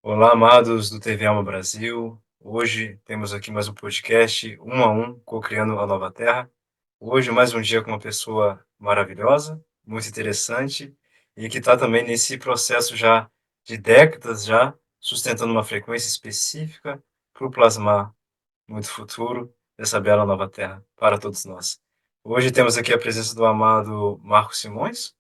Olá, amados do TV Alma Brasil. Hoje temos aqui mais um podcast, um a um, co-criando a nova terra. Hoje, mais um dia com uma pessoa maravilhosa, muito interessante, e que está também nesse processo já de décadas já, sustentando uma frequência específica para plasmar muito futuro dessa bela nova terra para todos nós. Hoje temos aqui a presença do amado Marcos Simões,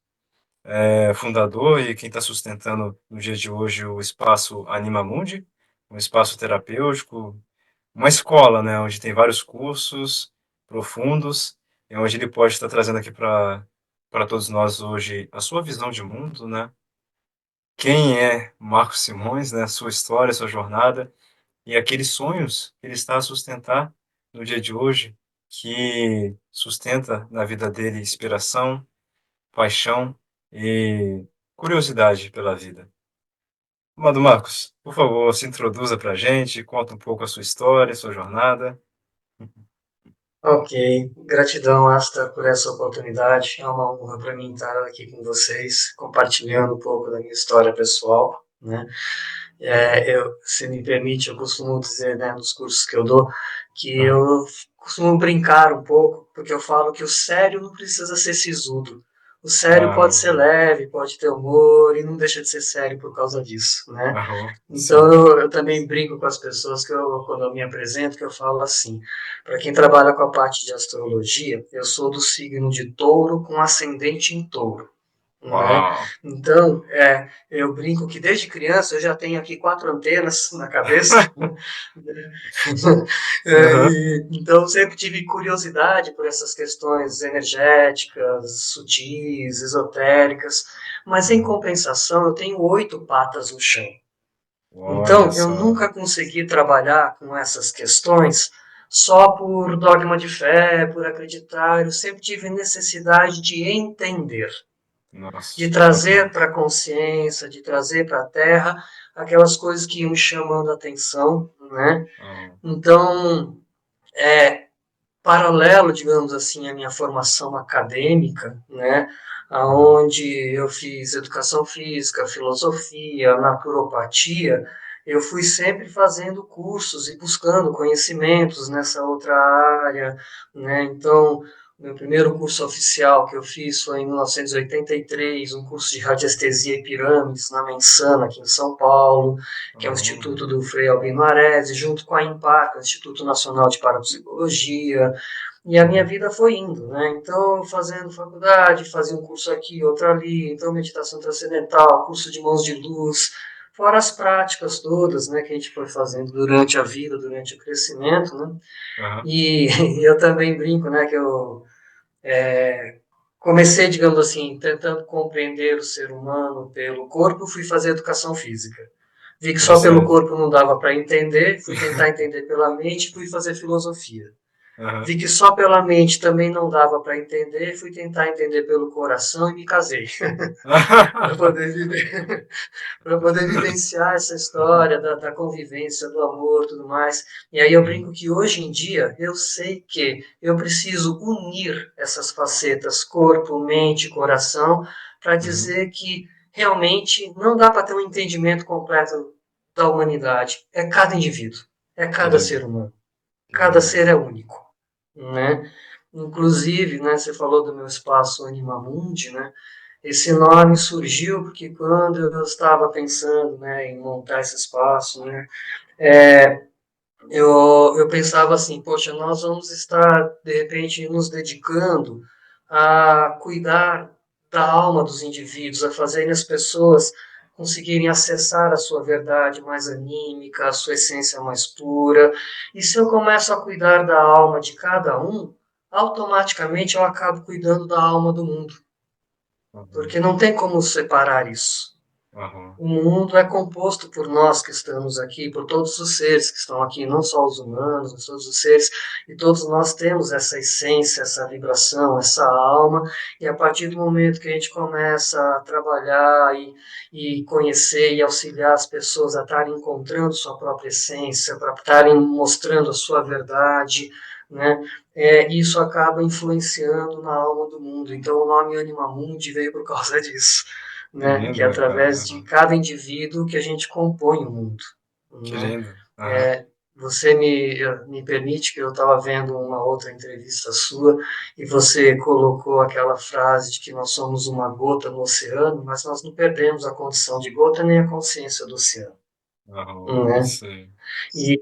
fundador e quem está sustentando no dia de hoje o espaço Anima Mundi, um espaço terapêutico, uma escola, né, onde tem vários cursos profundos e onde ele pode estar trazendo aqui para todos nós hoje a sua visão de mundo, né? Quem é Marcos Simões, né? Sua história, sua jornada e aqueles sonhos que ele está a sustentar no dia de hoje, que sustenta na vida dele inspiração, paixão e curiosidade pela vida. Amado Marcos, por favor, se introduza para a gente, conta um pouco a sua história, sua jornada. Ok, gratidão, Asta, por essa oportunidade. É uma honra para mim estar aqui com vocês, compartilhando um pouco da minha história pessoal, né? Se me permite, eu costumo dizer, né, nos cursos que eu dou, que Aham. eu costumo brincar um pouco, porque eu falo que o sério não precisa ser sisudo. O sério pode ser Aham. leve, pode ter humor e não deixa de ser sério por causa disso, né? Aham. Então Sim. eu também brinco com as pessoas quando eu me apresento, que eu falo assim, para quem trabalha com a parte de astrologia, eu sou do signo de Touro com ascendente em Touro, né? Uau! Então, eu brinco que desde criança eu já tenho aqui quatro antenas na cabeça. Aham. Então, sempre tive curiosidade por essas questões energéticas, sutis, esotéricas, mas em Uhum. compensação eu tenho oito patas no chão. Olha Então, eu só. nunca consegui trabalhar com essas questões só por dogma de fé, por acreditar. Eu sempre tive necessidade de entender, de Nossa. trazer Uhum. para a consciência, de trazer para a terra aquelas coisas que iam me chamando a atenção, né? Uhum. Então, é paralelo, digamos assim, à minha formação acadêmica, né? Uhum. Aonde eu fiz educação física, filosofia, naturopatia, eu fui sempre fazendo cursos e buscando conhecimentos nessa outra área, né? Então, meu primeiro curso oficial que eu fiz foi em 1983, um curso de radiestesia e pirâmides na Mensana, aqui em São Paulo, que é o Uhum. Instituto do Frei Albino Aresi, junto com a IMPAC, o Instituto Nacional de Parapsicologia, e a minha Uhum. vida foi indo, né? Então, fazendo faculdade, fazia um curso aqui, outro ali, então meditação transcendental, curso de mãos de luz, fora as práticas todas, né, que a gente foi fazendo durante a vida, durante o crescimento, né? Aham. E, e eu também brinco, né, que eu comecei, digamos assim, tentando compreender o ser humano pelo corpo, fui fazer educação física. Vi que só pelo Interessante. corpo não dava para entender, fui tentar entender pela mente, fui fazer filosofia. Aham. Vi que só pela mente também não dava para entender, fui tentar entender pelo coração e me casei. para poder viver, para poder vivenciar essa história da convivência, do amor, tudo mais. E aí eu Uhum. brinco que hoje em dia eu sei que eu preciso unir essas facetas, corpo, mente, coração, para Uhum. dizer que realmente não dá para ter um entendimento completo da humanidade. É cada indivíduo, é Que cada ser legal. humano. Que Cada legal. ser é único, né? Inclusive, né, você falou do meu espaço Anima Mundi, né? Esse nome surgiu porque quando eu estava pensando, né, em montar esse espaço, né, eu pensava assim, poxa, nós vamos estar, de repente, nos dedicando a cuidar da alma dos indivíduos, a fazerem as pessoas conseguirem acessar a sua verdade mais anímica, a sua essência mais pura. E se eu começo a cuidar da alma de cada um, automaticamente eu acabo cuidando da alma do mundo, Uhum. porque não tem como separar isso. Aham. O mundo é composto por nós que estamos aqui, por todos os seres que estão aqui, não só os humanos, mas todos os seres, e todos nós temos essa essência, essa vibração, essa alma, e a partir do momento que a gente começa a trabalhar e conhecer e auxiliar as pessoas a estarem encontrando sua própria essência, para estarem mostrando a sua verdade, né? Isso acaba influenciando na alma do mundo. Então o nome Anima Mundi veio por causa disso. Que né? Que é lindo, meu cara. através de Aham. cada indivíduo que a gente compõe o mundo, Que né? lindo. Aham. É, você me permite que eu estava vendo uma outra entrevista sua e você colocou aquela frase de que nós somos uma gota no oceano, mas nós não perdemos a condição de gota nem a consciência do oceano, Aham. né? Isso aí. E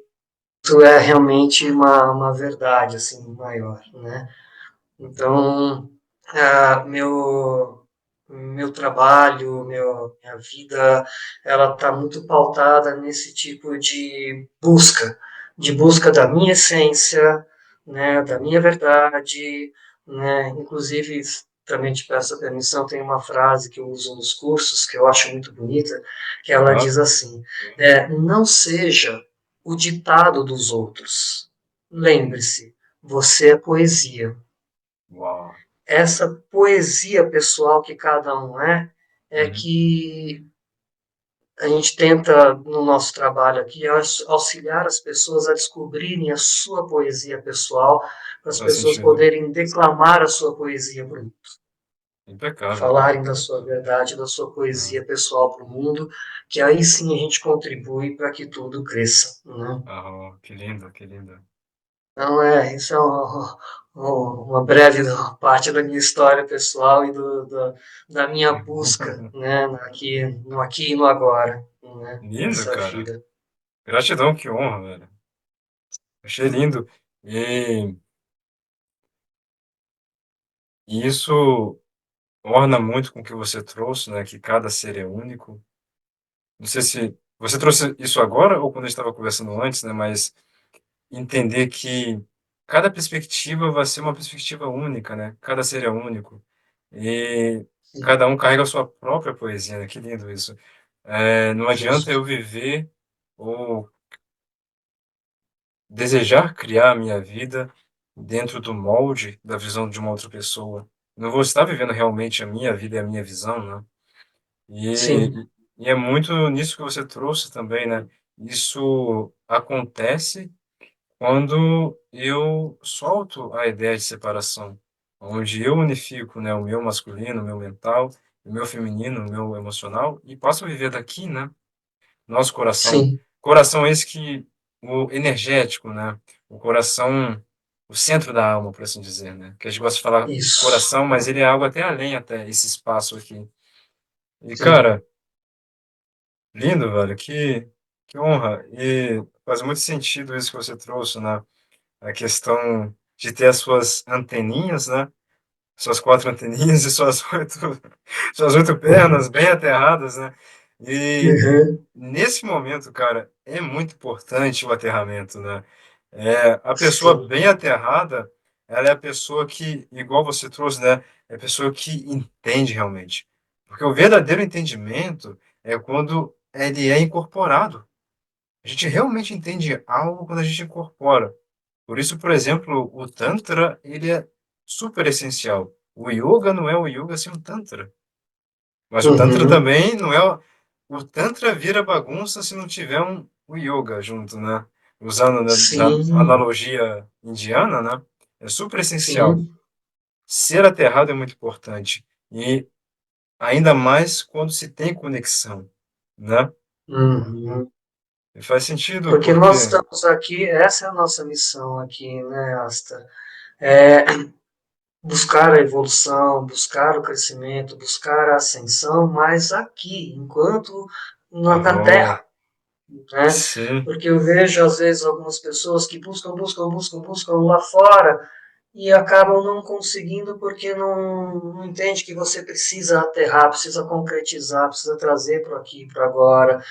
isso é realmente uma verdade assim maior, né? Então, meu trabalho, minha vida, ela está muito pautada nesse tipo de busca da minha essência, né, da minha verdade, né, inclusive também te peço a permissão, tem uma frase que eu uso nos cursos que eu acho muito bonita, que ela Aham. diz assim, não seja o ditado dos outros, lembre-se, você é poesia. Uau. Essa poesia pessoal que cada um é Uhum. que a gente tenta, no nosso trabalho aqui, auxiliar as pessoas a descobrirem a sua poesia pessoal, para as Faz pessoas sentido. poderem declamar a sua poesia para o mundo, Impecável, cara. falarem da sua verdade, da sua Aham. poesia pessoal para o mundo, que aí sim a gente contribui para que tudo cresça, né? Aham. Que lindo, que lindo. Então, isso é uma breve parte da minha história pessoal e da minha busca, né, no aqui e no agora, né, Lindo, nessa cara. vida. Gratidão, que honra, velho. Achei lindo. E, e isso orna muito com o que você trouxe, né? Que cada ser é único. Não sei se você trouxe isso agora ou quando a gente estava conversando antes, né? Mas entender que cada perspectiva vai ser uma perspectiva única, né? Cada ser é único. E Sim, cada um carrega a sua própria poesia, né? Que lindo isso. Não adianta justo. eu viver ou desejar criar a minha vida dentro do molde da visão de uma outra pessoa. Não vou estar vivendo realmente a minha vida e a minha visão, né? Sim, E é muito nisso que você trouxe também, né? Isso acontece quando eu solto a ideia de separação, onde eu unifico, né, o meu masculino, o meu mental, o meu feminino, o meu emocional, e passo a viver daqui, né? Nosso coração. sim, Coração esse que, o energético, né? O coração, o centro da alma, por assim dizer, né? Que a gente gosta de falar isso, coração, mas ele é algo até além, até esse espaço aqui. E, sim. cara, lindo, velho, que honra. E faz muito sentido isso que você trouxe, né? A questão de ter as suas anteninhas, né? Suas quatro anteninhas e suas oito pernas bem aterradas, né? E Uhum, nesse momento, cara, é muito importante o aterramento, né? A pessoa sim, bem aterrada, ela é a pessoa que, igual você trouxe, né? É a pessoa que entende realmente. Porque o verdadeiro entendimento é quando ele é incorporado. A gente realmente entende algo quando a gente incorpora. Por isso, por exemplo, o Tantra, ele é super essencial. O yoga não é o yoga sem o Tantra. Mas o Tantra uhum, também não é. O Tantra vira bagunça se não tiver o yoga junto, né? Usando na sim, analogia indiana, né? É super essencial. sim, Ser aterrado é muito importante. E ainda mais quando se tem conexão, né? uhum. E faz sentido Porque nós porque. estamos aqui, essa é a nossa missão aqui, né, Asta? É buscar a evolução, buscar o crescimento, buscar a ascensão, mas aqui, enquanto na Aham, Terra, né? sim, Porque eu vejo às vezes algumas pessoas que buscam lá fora e acabam não conseguindo porque não entende que você precisa aterrar, precisa concretizar, precisa trazer para aqui, para agora,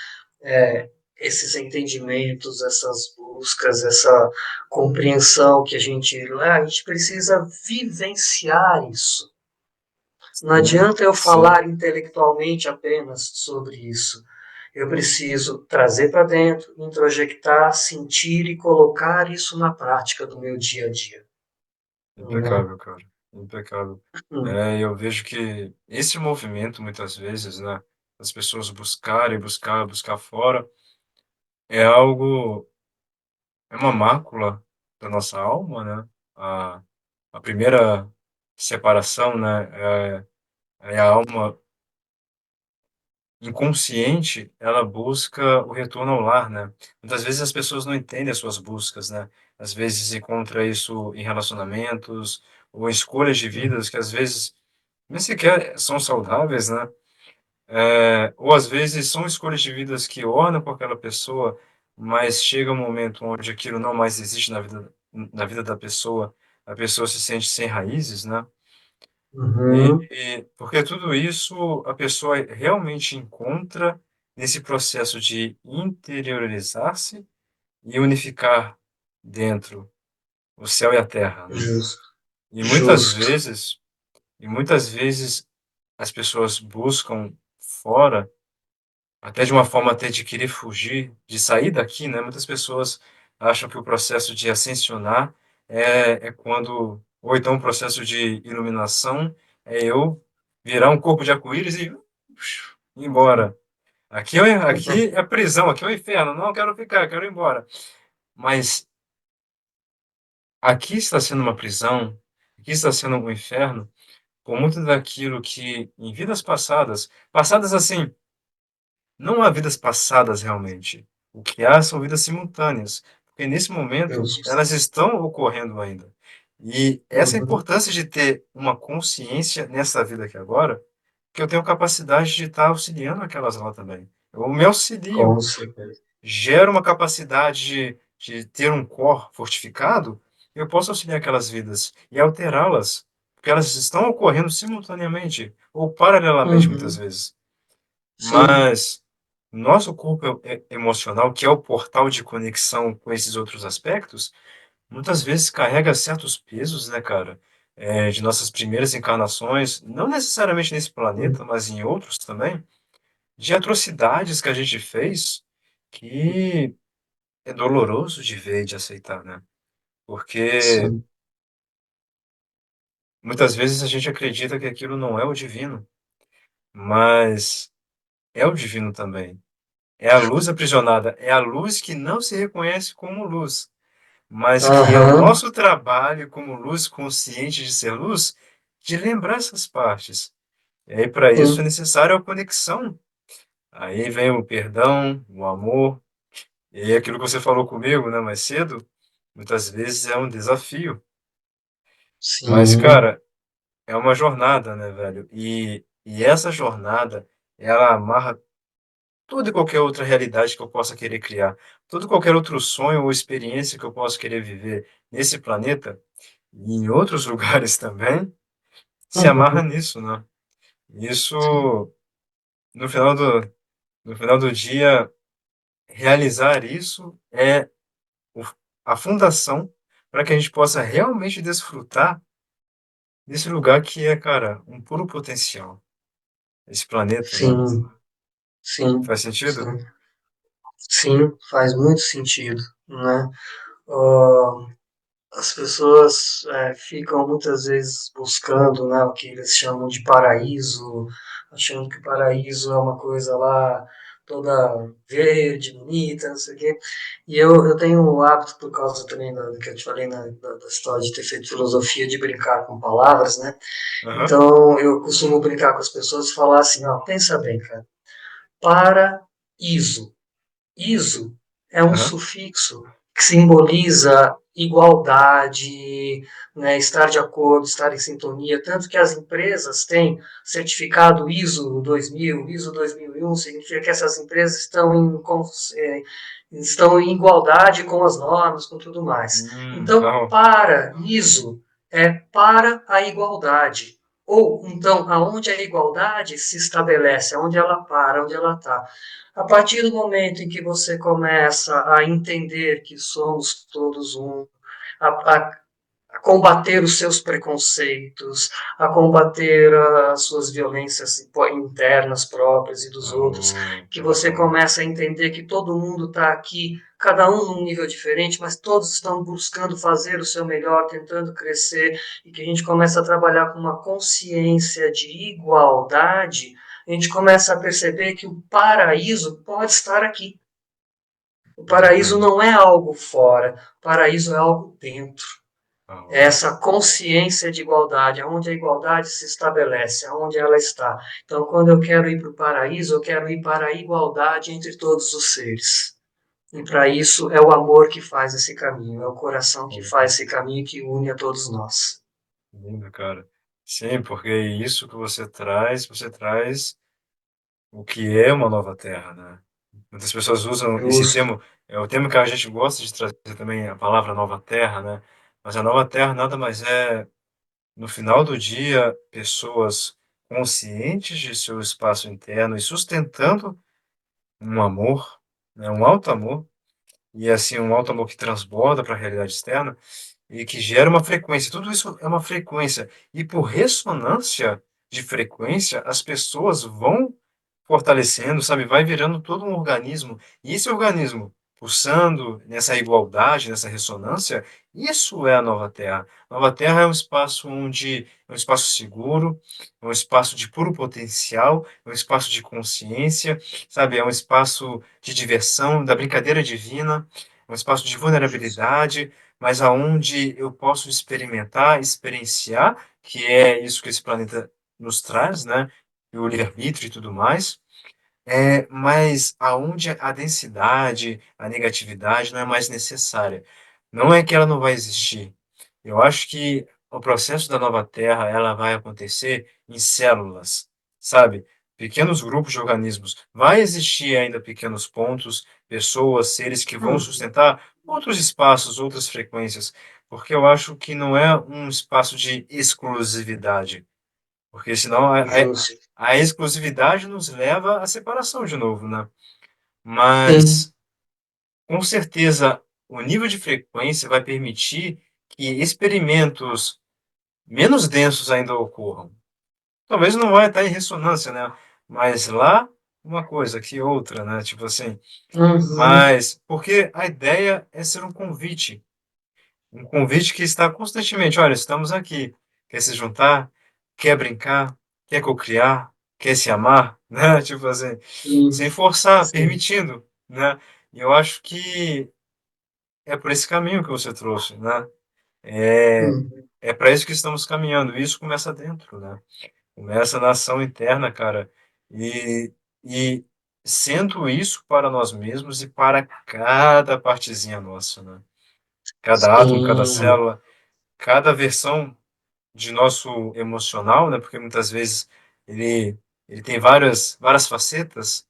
esses entendimentos, essas buscas, essa compreensão que a gente precisa vivenciar isso. Não sim, adianta eu sim. falar intelectualmente apenas sobre isso. Eu preciso trazer para dentro, introjectar, sentir e colocar isso na prática do meu dia a dia. Né? Impecável, cara. Impecável. Hum, Eu vejo que esse movimento, muitas vezes, né, as pessoas buscarem, buscar fora, é algo, é uma mácula da nossa alma, né? A, a primeira separação, né, é a alma inconsciente, ela busca o retorno ao lar, né. Muitas vezes as pessoas não entendem as suas buscas, né. Às vezes encontra isso em relacionamentos ou em escolhas de vidas que às vezes nem sequer são saudáveis, né. Ou às vezes são escolhas de vidas que ornam com aquela pessoa, mas chega um momento onde aquilo não mais existe na vida da pessoa, a pessoa se sente sem raízes, né. Uhum. Porque tudo isso a pessoa realmente encontra nesse processo de interiorizar-se e unificar dentro o céu e a terra, né. Justo. E muitas Justo. vezes e muitas vezes as pessoas buscam fora, até de uma forma até de querer fugir, de sair daqui, né, muitas pessoas acham que o processo de ascensionar é quando ou então o processo de iluminação é eu virar um corpo de arco-íris e ir embora. Aqui é prisão, aqui é o inferno, não quero ficar, quero ir embora. Mas aqui está sendo uma prisão, aqui está sendo um inferno, por muito daquilo que em vidas passadas, passadas assim, não há vidas passadas realmente. O que há são vidas simultâneas, porque nesse momento Justo. elas estão ocorrendo ainda. E essa é a Uhum. importância de ter uma consciência nessa vida aqui agora, que eu tenho capacidade de estar auxiliando aquelas lá também. Eu me auxilio, Com certeza. gero uma capacidade de ter um core fortificado, eu posso auxiliar aquelas vidas e alterá-las, porque elas estão ocorrendo simultaneamente ou paralelamente muitas Uhum. vezes. Sim. Mas nosso corpo emocional, que é o portal de conexão com esses outros aspectos, muitas vezes carrega certos pesos, né, cara, de nossas primeiras encarnações, não necessariamente nesse planeta, Uhum. mas em outros também, de atrocidades que a gente fez, que é doloroso de ver e de aceitar, né. Porque Sim. muitas vezes a gente acredita que aquilo não é o divino, mas é o divino também. É a luz aprisionada, é a luz que não se reconhece como luz, mas que é o Aham. nosso trabalho como luz consciente de ser luz, de lembrar essas partes. E aí para isso é Sim. necessário a conexão. Aí vem o perdão, o amor, e aí aquilo que você falou comigo, né, mais cedo, muitas vezes é um desafio. Mas, Sim. cara, é uma jornada, né, velho? E essa jornada, ela amarra toda e qualquer outra realidade que eu possa querer criar, todo e qualquer outro sonho ou experiência que eu possa querer viver nesse planeta e em outros lugares também, se amarra Uhum. nisso, né? Sim. Isso, no final do, no final do dia, realizar isso é o- a fundação para que a gente possa realmente desfrutar desse lugar que é, cara, um puro potencial. Esse planeta, né? Sim. Sim. Faz sentido? Sim. Sim, faz muito sentido, né? Ah, as pessoas ficam muitas vezes buscando, né, o que eles chamam de paraíso, achando que o paraíso é uma coisa lá toda verde, bonita, não sei o quê. E eu tenho o hábito, por causa também do que eu te falei da história de ter feito filosofia, de brincar com palavras, né? Aham, Então eu costumo brincar com as pessoas e falar assim, ó, pensa bem, cara, paraíso. Iso é um aham. sufixo que simboliza igualdade, né, estar de acordo, estar em sintonia, tanto que as empresas têm certificado ISO 2000, ISO 2001, significa que essas empresas estão em igualdade com as normas, com tudo mais. Então, Legal. para ISO é para a igualdade. Ou, então, aonde a igualdade se estabelece, aonde ela para, onde ela está. A partir do momento em que você começa a entender que somos todos um, a, a, a combater os seus preconceitos, a combater as suas violências internas próprias e dos outros, que você Legal. começa a entender que todo mundo está aqui, cada um num nível diferente, mas todos estão buscando fazer o seu melhor, tentando crescer, e que a gente começa a trabalhar com uma consciência de igualdade, a gente começa a perceber que o paraíso pode estar aqui. O paraíso Exatamente. não é algo fora, o paraíso é algo dentro. É Oh, essa consciência de igualdade, aonde a igualdade se estabelece, aonde ela está. Então, quando eu quero ir para o paraíso, eu quero ir para a igualdade entre todos os seres. E para isso é o amor que faz esse caminho, é o coração que faz oh, esse caminho que une a todos nós. lindo, cara. Sim, porque isso que você traz o que é uma nova terra, né? Muitas pessoas usam esse Justo. termo, é o termo que a gente gosta de trazer também, a palavra nova terra, né? Mas a nova terra nada mais é, no final do dia, pessoas conscientes de seu espaço interno e sustentando um amor, né? Um alto amor, e assim, um alto amor que transborda para a realidade externa e que gera uma frequência. Tudo isso é uma frequência. E por ressonância de frequência, as pessoas vão fortalecendo, sabe? Vai virando todo um organismo. E esse organismo, pulsando nessa igualdade, nessa ressonância, isso é a Nova Terra. Nova Terra é um espaço onde é um espaço seguro, é um espaço de puro potencial, é um espaço de consciência, sabe? É um espaço de diversão, da brincadeira divina, é um espaço de Justo. vulnerabilidade, mas aonde eu posso experimentar, experienciar, que é isso que esse planeta nos traz, né? E o livre-arbítrio e tudo mais, mas aonde a densidade, a negatividade não é mais necessária. Não é que ela não vai existir. Eu acho que o processo da nova Terra, ela vai acontecer em células, sabe? Pequenos grupos de organismos. Vai existir ainda pequenos pontos, pessoas, seres que vão Hum, sustentar outros espaços, outras frequências, porque eu acho que não é um espaço de exclusividade. Porque senão justo. a exclusividade nos leva à separação de novo, né? Sim. Mas, com certeza, o nível de frequência vai permitir que experimentos menos densos ainda ocorram. Talvez não vai estar em ressonância, né? Mas lá, uma coisa, aqui outra, né? Tipo assim. Uhum. Mas, porque a ideia é ser um convite que está constantemente, olha, estamos aqui, quer se juntar, quer brincar, quer cocriar, quer se amar, né? Tipo assim, Sim. sem forçar, Sim. permitindo, né? E eu acho que é por esse caminho que você trouxe, né? É, Hum. é para isso que estamos caminhando. E isso começa dentro, né? Começa na ação interna, cara. E sendo isso para nós mesmos e para cada partezinha nossa, né? Cada átomo, cada Sim. célula, cada versão de nosso emocional, né? Porque muitas vezes ele, ele tem várias facetas.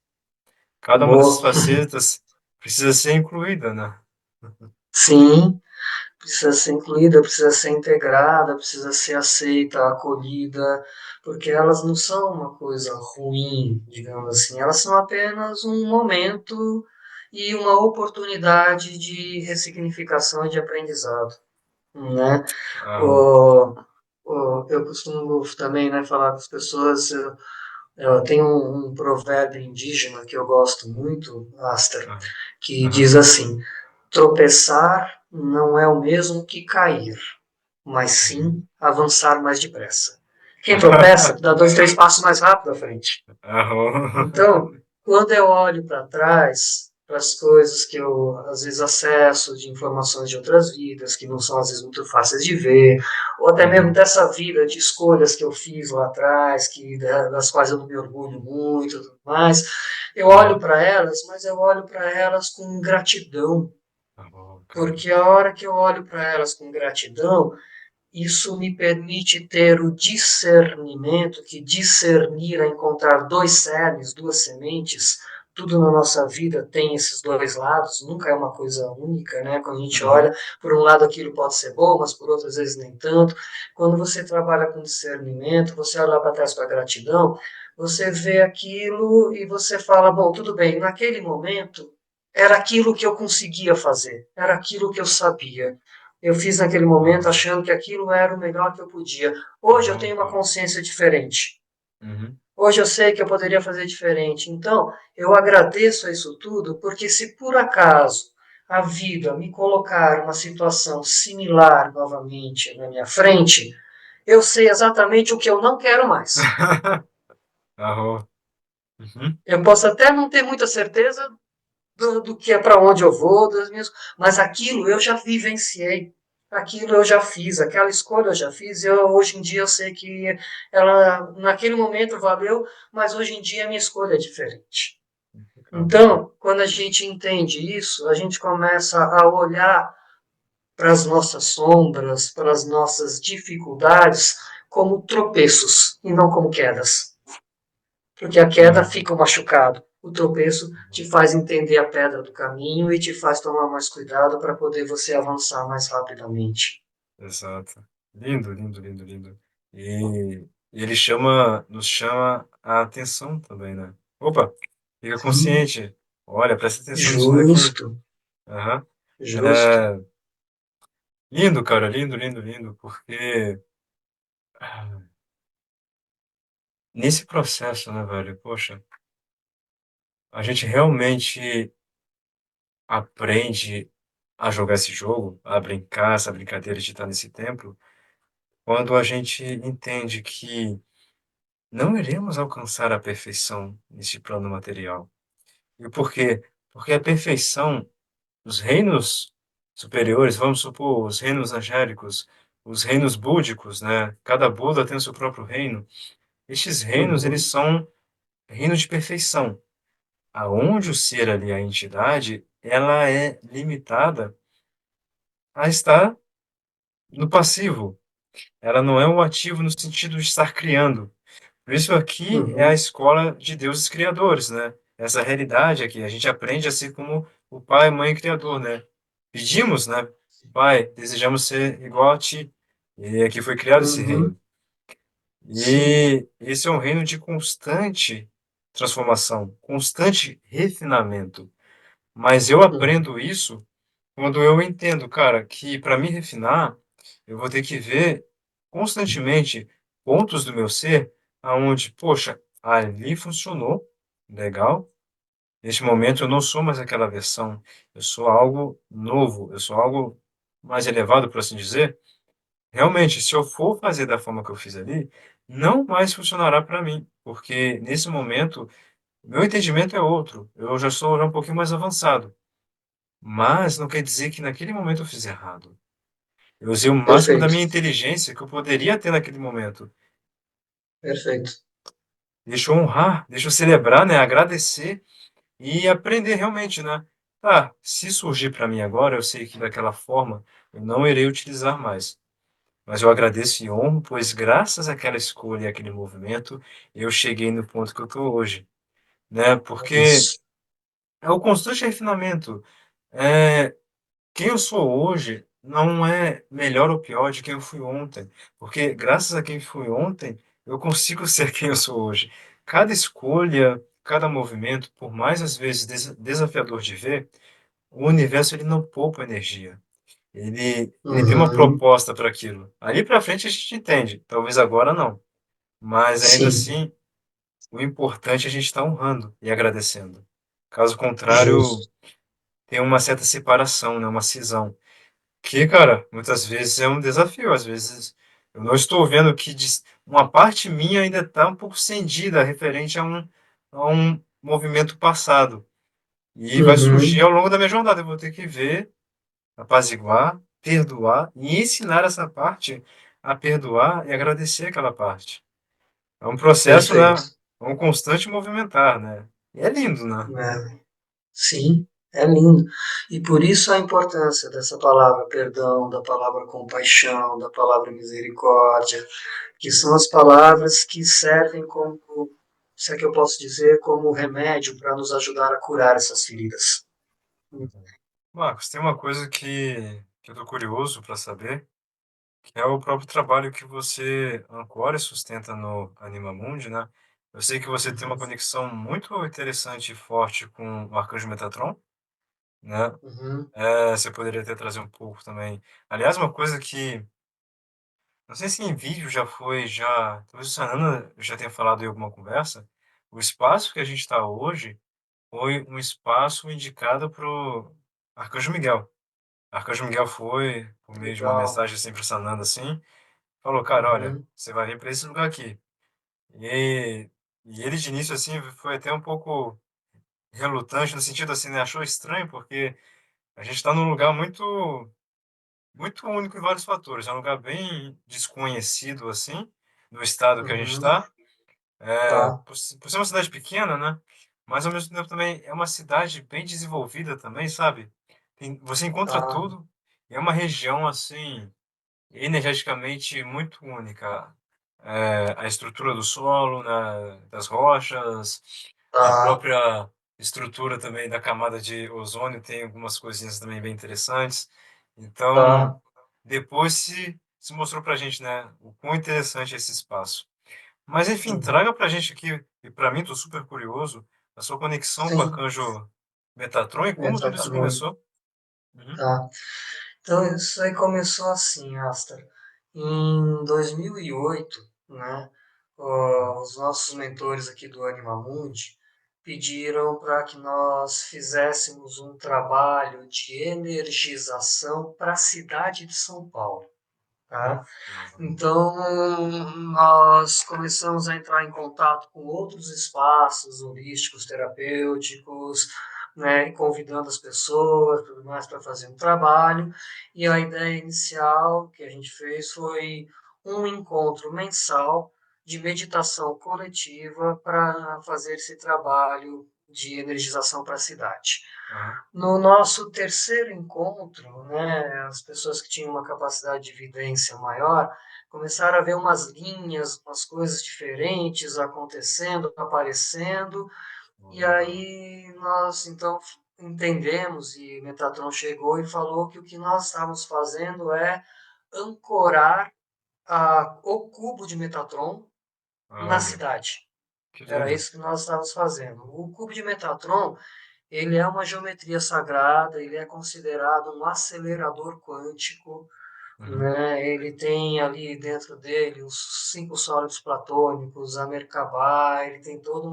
Cada uma dessas Boa. facetas precisa ser incluída, né? Sim. Precisa ser incluída, precisa ser integrada, precisa ser aceita, acolhida, porque elas não são uma coisa ruim, digamos assim, elas são apenas um momento e uma oportunidade de ressignificação e de aprendizado, né? Aham, O, eu costumo também, né, falar com as pessoas, eu tenho um provérbio indígena que eu gosto muito, Aster, aham, que aham. diz assim: tropeçar não é o mesmo que cair, mas Uhum. sim avançar mais depressa. Quem tropeça dá dois, três passos mais rápido à frente. Então, Aham. quando eu olho para trás, para as coisas que eu às vezes acesso de informações de outras vidas, que não são às vezes muito fáceis de ver, ou até mesmo Uhum. dessa vida de escolhas que eu fiz lá atrás, das quais eu não me orgulho muito, e tudo mais, eu olho Aham. para elas, mas eu olho para elas com gratidão, Tá bom, cara. porque a hora que eu olho para elas com gratidão, isso me permite ter o discernimento, que discernir é encontrar dois cernes, duas sementes. Tudo na nossa vida tem esses dois lados, nunca é uma coisa única, né? Quando a gente Uhum. olha, por um lado aquilo pode ser bom, mas por outras vezes nem tanto. Quando você trabalha com discernimento, você olha lá para trás com a gratidão, você vê aquilo e você fala, bom, tudo bem, naquele momento era aquilo que eu conseguia fazer, era aquilo que eu sabia. Eu fiz naquele momento Aham. achando que aquilo era o melhor que eu podia. Tá Hoje eu bom, tenho uma cara. consciência diferente. Uhum. Hoje eu sei que eu poderia fazer diferente. Então, eu agradeço a isso tudo, porque se por acaso a vida me colocar uma situação similar novamente na minha frente, eu sei exatamente o que eu não quero mais. Aham. Uhum. Eu posso até não ter muita certeza do que é para onde eu vou, das minhas, mas aquilo eu já vivenciei. aquilo eu já fiz, aquela escolha eu já fiz, hoje em dia eu sei que ela naquele momento valeu, mas hoje em dia a minha escolha é diferente. Legal, legal. Então, quando a gente entende isso, a gente começa a olhar para as nossas sombras, para as nossas dificuldades, como tropeços e não como quedas. Porque a queda Uhum, fica o machucado. O tropeço te faz entender a pedra do caminho e te faz tomar mais cuidado para poder você avançar mais rapidamente. exato. Lindo, lindo, lindo, lindo. E ele chama, nos chama a atenção também, né? Opa, fica Sim, consciente. Olha, presta atenção nisso daqui. justo, Aham. justo. É, lindo, cara, lindo, lindo, lindo, porque ah, nesse processo, né, velho, poxa, a gente realmente aprende a jogar esse jogo, a brincar, essa brincadeira de estar nesse templo, quando a gente entende que não iremos alcançar a perfeição neste plano material. E por quê? Porque a perfeição, os reinos superiores, vamos supor, os reinos angélicos, os reinos búdicos, né? Cada Buda tem o seu próprio reino. Estes reinos, eles Uhum, são reinos de perfeição, aonde o ser ali, a entidade, ela é limitada a estar no passivo. Ela não é o ativo no sentido de estar criando. Por isso aqui é a uhum, escola de deuses criadores, né? Essa realidade aqui, a gente aprende a ser como o pai, mãe criador, né? Pedimos, né? Pai, desejamos ser igual a ti. E aqui foi criado esse uhum, reino. sim, E esse é um reino de constante transformação, constante refinamento. Mas eu uhum, aprendo isso quando eu entendo, cara, que para me refinar, eu vou ter que ver constantemente pontos do meu ser aonde, poxa, ali funcionou, legal. Neste momento eu não sou mais aquela versão, eu sou algo novo, eu sou algo mais elevado, por assim dizer. Realmente, se eu for fazer da forma que eu fiz ali, não mais funcionará para mim, porque nesse momento meu entendimento é outro, eu já sou já um pouquinho mais avançado. Mas não quer dizer que naquele momento eu fiz errado. Eu usei o máximo da perfeito, minha inteligência que eu poderia ter naquele momento. perfeito. Deixa eu honrar, deixa eu celebrar, né? Agradecer e aprender realmente, né? Tá, se surgir para mim agora, eu sei que daquela forma eu não irei utilizar mais. Mas eu agradeço e honro, pois graças àquela escolha e àquele movimento, eu cheguei no ponto que eu estou hoje, né? Porque Isso. é o constante refinamento. É, quem eu sou hoje não é melhor ou pior de quem eu fui ontem, porque graças a quem fui ontem, eu consigo ser quem eu sou hoje. Cada escolha, cada movimento, por mais às vezes desafiador de ver, o universo ele não poupa energia. Ele tem uma Uhum, proposta para aquilo. Ali para frente a gente entende, talvez agora não, mas ainda sim, assim, o importante é a gente estar honrando e agradecendo. Caso contrário, justo. tem uma certa separação, né, uma cisão. Que, cara, muitas vezes é um desafio. Às vezes eu não estou vendo que uma parte minha ainda está um pouco cendida referente a um movimento passado. E vai surgir Uhum, ao longo da minha jornada. Eu vou ter que ver, apaziguar, perdoar e ensinar essa parte a perdoar e agradecer aquela parte. É um processo, perfeito. né? É um constante movimentar, né? E é lindo, né? É, sim, é lindo. E por isso a importância dessa palavra perdão, da palavra compaixão, da palavra misericórdia, que são as palavras que servem como, se é que eu posso dizer, como remédio para nos ajudar a curar essas feridas. Marcos, tem uma coisa que eu estou curioso para saber. É o próprio trabalho que você ancora e sustenta no Animamundi, né? Eu sei que você tem uma Uhum, conexão muito interessante e forte com o Arcanjo Metatron, né? uhum, Você poderia até trazer um pouco também. Aliás, uma coisa que, não sei se em vídeo já foi, já, talvez o Sanana já tenha falado em alguma conversa, o espaço que a gente está hoje foi um espaço indicado para o Arcanjo Miguel. Arcanjo Miguel foi, por meio de uma legal. mensagem assim para o Sananda, assim, falou, cara, olha, Uhum, você vai vir para esse lugar aqui. E, e ele de início assim foi até um pouco relutante no sentido assim, né? Achou estranho porque a gente está num lugar muito muito único em vários fatores. É um lugar bem desconhecido, assim, no estado que a gente Uhum. está. Tá, Por ser uma cidade pequena, né? Mas ao mesmo tempo também é uma cidade bem desenvolvida também, sabe? Você encontra tá, tudo. É uma região assim energeticamente muito única. A estrutura do solo, né, das rochas, a tá, própria estrutura também da camada de ozônio tem algumas coisinhas também bem interessantes. Então, tá. depois se mostrou pra gente, né, o quão interessante é esse espaço. Mas enfim, Uhum. traga pra gente aqui, e pra mim, tô super curioso, a sua conexão com o Sim, Arcanjo Metatron e como tudo isso Metatron. começou. Uhum, Tá. Então, isso aí começou assim, Astor. Em 2008, né, os nossos mentores aqui do Animamundi pediram para que nós fizéssemos um trabalho de energização para a cidade de São Paulo. Tá? uhum, Então, nós começamos a entrar em contato com outros espaços holísticos, terapêuticos, né, e convidando as pessoas, tudo mais, para fazer um trabalho. E a ideia inicial que a gente fez foi um encontro mensal de meditação coletiva para fazer esse trabalho de energização para a cidade. uhum, No nosso terceiro encontro, né, as pessoas que tinham uma capacidade de vidência maior começaram a ver umas linhas, umas coisas diferentes acontecendo, aparecendo, e uhum, aí nós então entendemos e Metatron chegou e falou que o que nós estávamos fazendo é ancorar o cubo de Metatron na olha, cidade. que Era lindo. isso que nós estávamos fazendo. O cubo de Metatron ele é uma geometria sagrada, ele é considerado um acelerador quântico, Uhum, né? Ele tem ali dentro dele os cinco sólidos platônicos, a Merkabah, ele tem toda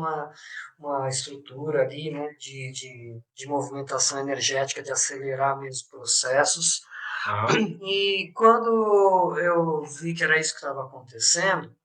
uma estrutura ali, né, de movimentação energética, de acelerar mesmo processos. uhum, E quando eu vi que era isso que estava acontecendo,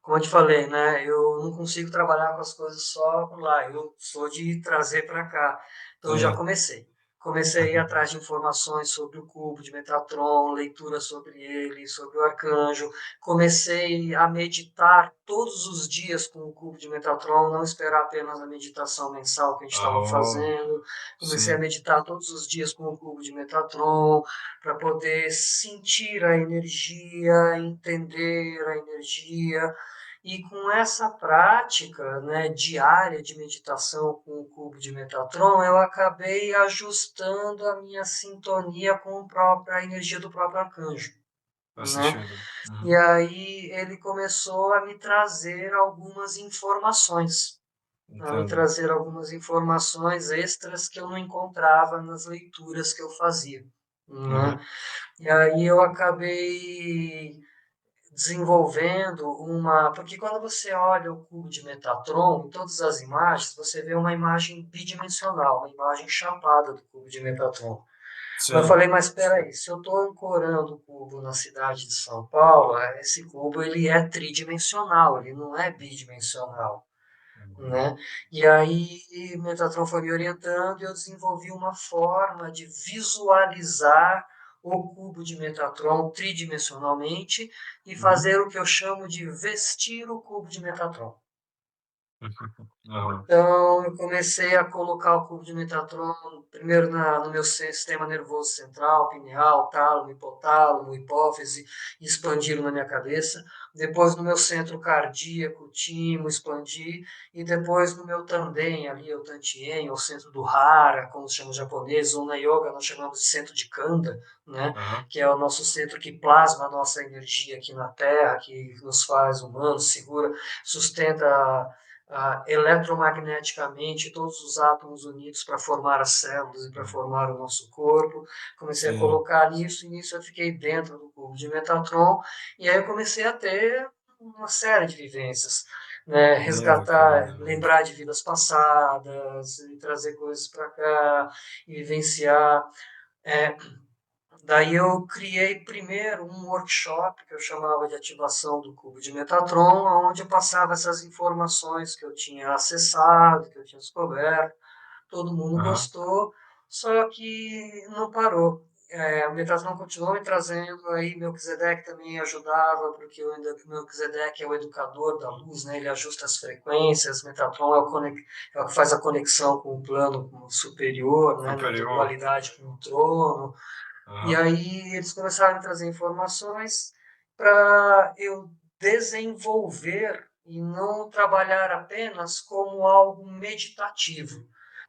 como eu te falei, né? Eu não consigo trabalhar com as coisas só por lá. Eu sou de trazer para cá. Então eu já sim. comecei. Comecei a ir atrás de informações sobre o cubo de Metatron, leitura sobre ele, sobre o arcanjo. Comecei a meditar todos os dias com o cubo de Metatron, não esperar apenas a meditação mensal que a gente estava Oh, fazendo. Comecei a sim, meditar todos os dias com o cubo de Metatron para poder sentir a energia, entender a energia e com essa prática, né, diária de meditação com o cubo de Metatron, eu acabei ajustando a minha sintonia com a energia do próprio arcanjo, faz né? sentido. E Uhum, aí ele começou a me trazer algumas informações, a me entendo. trazer algumas informações extras que eu não encontrava nas leituras que eu fazia, né? Uhum, E aí eu acabei desenvolvendo uma. Porque quando você olha o cubo de Metatron, em todas as imagens, você vê uma imagem bidimensional, uma imagem chapada do cubo de Metatron. Mas eu sim. falei, mas espera aí, se eu estou ancorando o cubo na cidade de São Paulo, esse cubo ele é tridimensional, ele não é bidimensional, Uhum, né? E aí Metatron foi me orientando e eu desenvolvi uma forma de visualizar o cubo de Metatron tridimensionalmente e uhum, fazer o que eu chamo de vestir o cubo de Metatron. uhum, Então, eu comecei a colocar o cubo de Metatron primeiro no meu sistema nervoso central, pineal, tálamo, hipotálamo, hipófise, e expandi-lo na minha cabeça. Depois no meu centro cardíaco, timo, expandi. E depois no meu tanden, ali, o tantien, o centro do hara, como se chama os japoneses, ou na yoga nós chamamos de centro de Kanda, né? uhum, Que é o nosso centro que plasma a nossa energia aqui na Terra, que nos faz humanos, segura, sustenta eletromagneticamente todos os átomos unidos para formar as células e para uhum, formar o nosso corpo. Comecei a sim. colocar nisso, e nisso eu fiquei dentro do cubo de Metatron, e aí eu comecei a ter uma série de vivências, né? Que lindo, Resgatar, realmente. lembrar de vidas passadas, e trazer coisas para cá, e vivenciar. É, Daí eu criei primeiro um workshop que eu chamava de ativação do cubo de Metatron, onde eu passava essas informações que eu tinha acessado, que eu tinha descoberto. Todo mundo Aham, gostou, só que não parou. o Metatron continuou me trazendo, aí Melquisedeque também ajudava, porque o Melquisedeque é o educador da luz, né? Ele ajusta as frequências, Metatron é o que faz a conexão com o plano superior, né? Na Superior. dualidade com o trono. E Aham, aí eles começaram a me trazer informações para eu desenvolver e não trabalhar apenas como algo meditativo,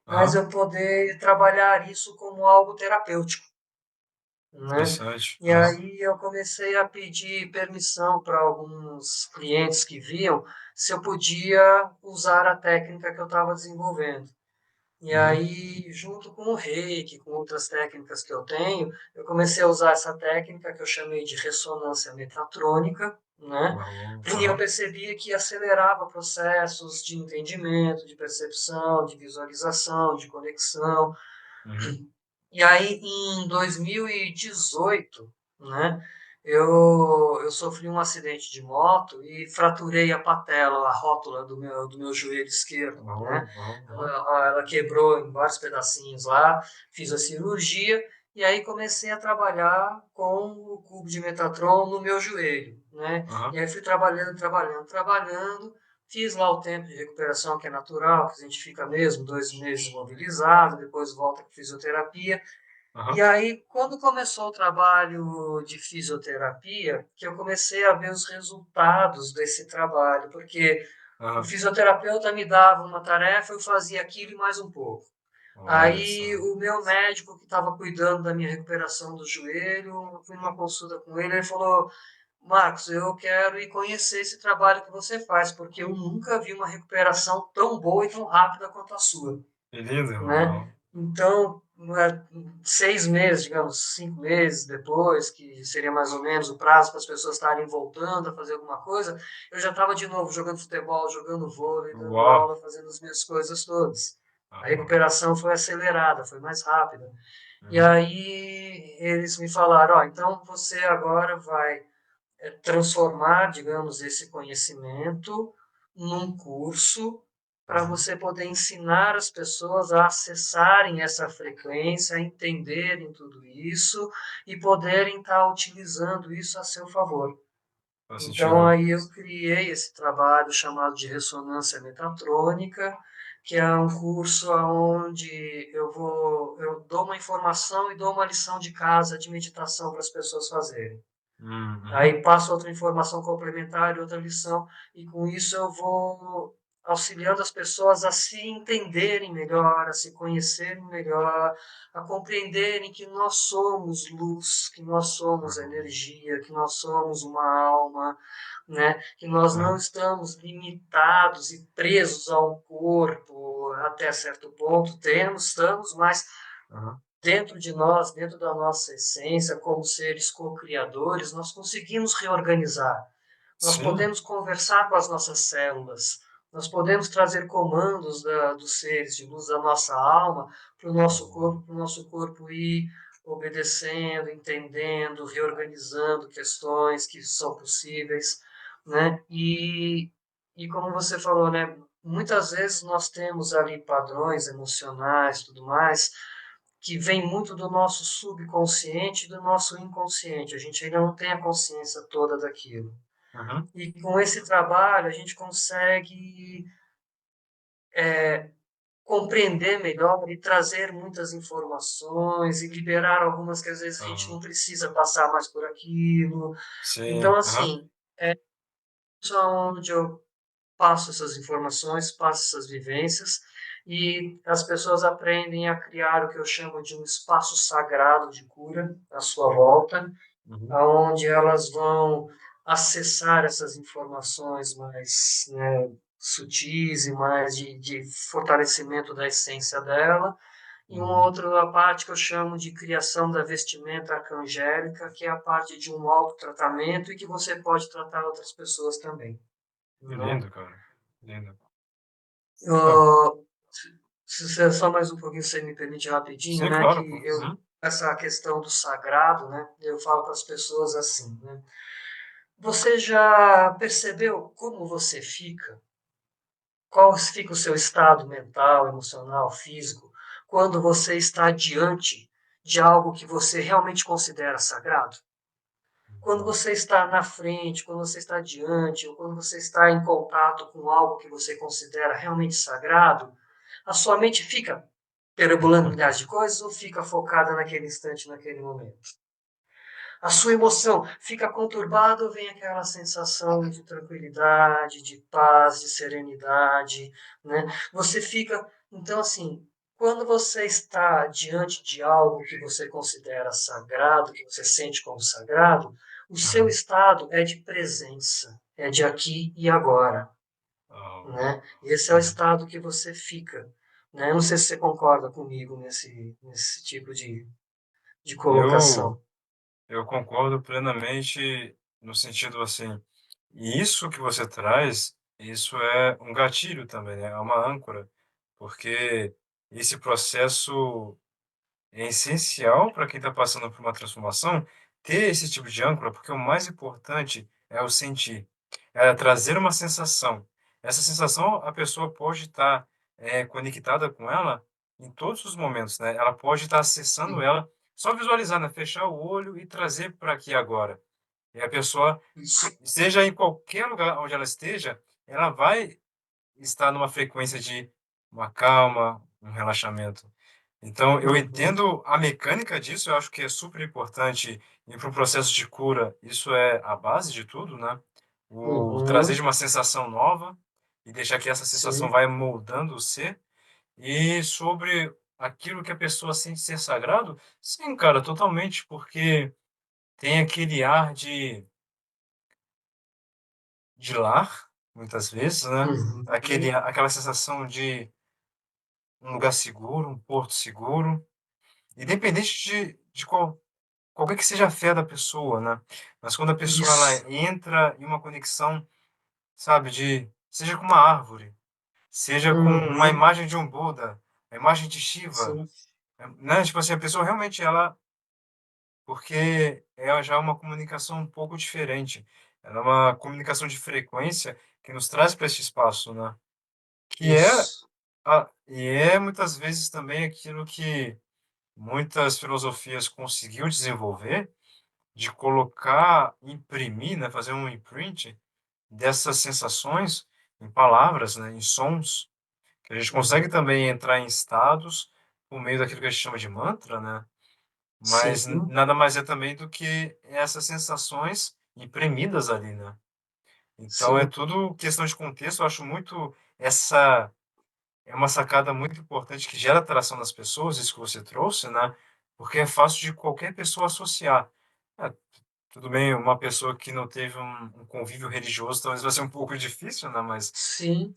mas aham. eu poder trabalhar isso como algo terapêutico, né? Interessante. E Aham, aí eu comecei a pedir permissão para alguns clientes que viam se eu podia usar a técnica que eu estava desenvolvendo. E uhum. aí, junto com o reiki, com outras técnicas que eu tenho, eu comecei a usar essa técnica que eu chamei de ressonância metatrônica, né? E eu Aham, percebia que acelerava processos de entendimento, de percepção, de visualização, de conexão. uhum. E aí, em 2018, né, eu sofri um acidente de moto e fraturei a patela, a rótula do meu joelho esquerdo, né? Aham, aham, aham, Ela quebrou em vários pedacinhos lá, fiz a cirurgia e aí comecei a trabalhar com o cubo de Metatron no meu joelho, né? E aham, aí fui trabalhando, trabalhando, trabalhando. Fiz lá o tempo de recuperação que é natural, que a gente fica mesmo 2 meses imobilizado, depois volta com fisioterapia. E aham, aí, quando começou o trabalho de fisioterapia, que eu comecei a ver os resultados desse trabalho, porque o aham. fisioterapeuta me dava uma tarefa, eu fazia aquilo e mais um pouco. Olha Aí só. o meu médico que estava cuidando da minha recuperação do joelho, eu fui numa consulta com ele, ele falou: Marcos, eu quero ir conhecer esse trabalho que você faz, porque eu nunca vi uma recuperação tão boa e tão rápida quanto a sua, Que lindo, irmão. né? Aham. Então, 6 meses, digamos, 5 meses depois, que seria mais ou menos o prazo para as pessoas estarem voltando a fazer alguma coisa, eu já estava de novo jogando futebol, jogando vôlei, dando Uau. aula, fazendo as minhas coisas todas. A Aham. recuperação foi acelerada, foi mais rápida. E Uhum. aí eles me falaram, ó, então você agora vai transformar, digamos, esse conhecimento num curso para Uhum. você poder ensinar as pessoas a acessarem essa frequência, a entenderem tudo isso e poderem estar utilizando isso a seu favor. Faz Então, sentido. aí eu criei esse trabalho chamado de ressonância metatrônica, que é um curso onde eu dou uma informação e dou uma lição de casa de meditação para as pessoas fazerem. Uhum. Aí passo outra informação complementar e outra lição, e com isso eu vou auxiliando as pessoas a se entenderem melhor, a se conhecerem melhor, a compreenderem que nós somos luz, que nós somos Aham. energia, que nós somos uma alma, né? Que nós não Aham. estamos limitados e presos ao corpo até certo ponto, estamos, mas Aham. dentro de nós, dentro da nossa essência, como seres co-criadores, nós conseguimos reorganizar. Nós Sim. podemos conversar com as nossas células, nós podemos trazer comandos dos seres de luz da nossa alma Aham. para o nosso corpo ir obedecendo, entendendo, reorganizando questões que são possíveis, né? E como você falou, né? Muitas vezes nós temos ali padrões emocionais, tudo mais, que vem muito do nosso subconsciente e do nosso inconsciente. A gente ainda não tem a consciência toda daquilo. Uhum. E com esse trabalho a gente consegue compreender melhor e trazer muitas informações e liberar algumas que às vezes a gente não Aham. precisa passar mais por aquilo. Então, Sim. Aham. assim, isso é onde eu passo essas informações, passo essas vivências e as pessoas aprendem a criar o que eu chamo de um espaço sagrado de cura à sua volta, Uhum. aonde elas vão acessar essas informações mais, né, sutis e mais de fortalecimento da essência dela. E uma Uhum. outra parte que eu chamo de criação da vestimenta arcangélica, que é a parte de um autotratamento e que você pode tratar outras pessoas também, Que né? lindo, cara. Lindo. Ah, Eu, se você, só mais um pouquinho, se você me permite rapidinho, sim, né? claro, Que pô. eu, Uhum. essa questão do sagrado, né? Eu falo para as pessoas assim, né? Você já percebeu como você fica? Qual fica o seu estado mental, emocional, físico, quando você está diante de algo que você realmente considera sagrado? Quando você está na frente, quando você está diante, ou quando você está em contato com algo que você considera realmente sagrado, a sua mente fica perambulando milhares de coisas ou fica focada naquele instante, naquele momento? A sua emoção fica conturbada ou vem aquela sensação de tranquilidade, de paz, de serenidade, né? Você fica, então assim, quando você está diante de algo que você considera sagrado, que você sente como sagrado, o seu Aham. estado é de presença, é de aqui e agora, Ah, né? Esse é o uhum. estado que você fica, né? Eu não sei se você concorda comigo nesse tipo de Eu, colocação. eu concordo plenamente no sentido assim, e isso que você traz, isso é um gatilho também, né? É uma âncora, porque esse processo é essencial para quem está passando por uma transformação ter esse tipo de âncora, porque o mais importante é o sentir, é trazer uma sensação. Essa sensação a pessoa pode estar conectada com ela em todos os momentos, né? Ela pode estar acessando ela, só visualizar, né? Fechar o olho e trazer para aqui agora. E a pessoa, Isso. seja em qualquer lugar onde ela esteja, ela vai estar numa frequência de uma calma, um relaxamento. Então, eu Uhum, entendo a mecânica disso, eu acho que é super importante e para um processo de cura, isso é a base de tudo, né? O trazer de uhum, uma sensação nova e deixar que essa sensação sim, vai moldando o ser. E sobre aquilo que a pessoa sente ser sagrado, sim, cara, totalmente, porque tem aquele ar de lar, muitas vezes, né? uhum, Aquela sensação de um lugar seguro, um porto seguro, independente de qualquer que seja a fé da pessoa, né? Mas quando a pessoa ela isso, entra em uma conexão, sabe, seja com uma árvore, seja com uma uhum, imagem de um Buda, a imagem de Shiva, sim, né? Tipo assim, a pessoa realmente ela, porque é já uma comunicação um pouco diferente, ela é uma comunicação de frequência que nos traz para esse espaço, né? Que é isso, e é muitas vezes também aquilo que muitas filosofias conseguiu desenvolver, de colocar, imprimir, né, fazer um imprint dessas sensações em palavras, né, em sons, que a gente consegue uhum, também entrar em estados por meio daquilo que a gente chama de mantra, né, mas sim, nada mais é também do que essas sensações imprimidas ali, né. Então é sim, tudo questão de contexto, eu acho muito essa é uma sacada muito importante que gera atração nas pessoas, isso que você trouxe, né, porque é fácil de qualquer pessoa associar. É, tudo bem, uma pessoa que não teve um convívio religioso talvez vai ser um pouco difícil, né, mas sim,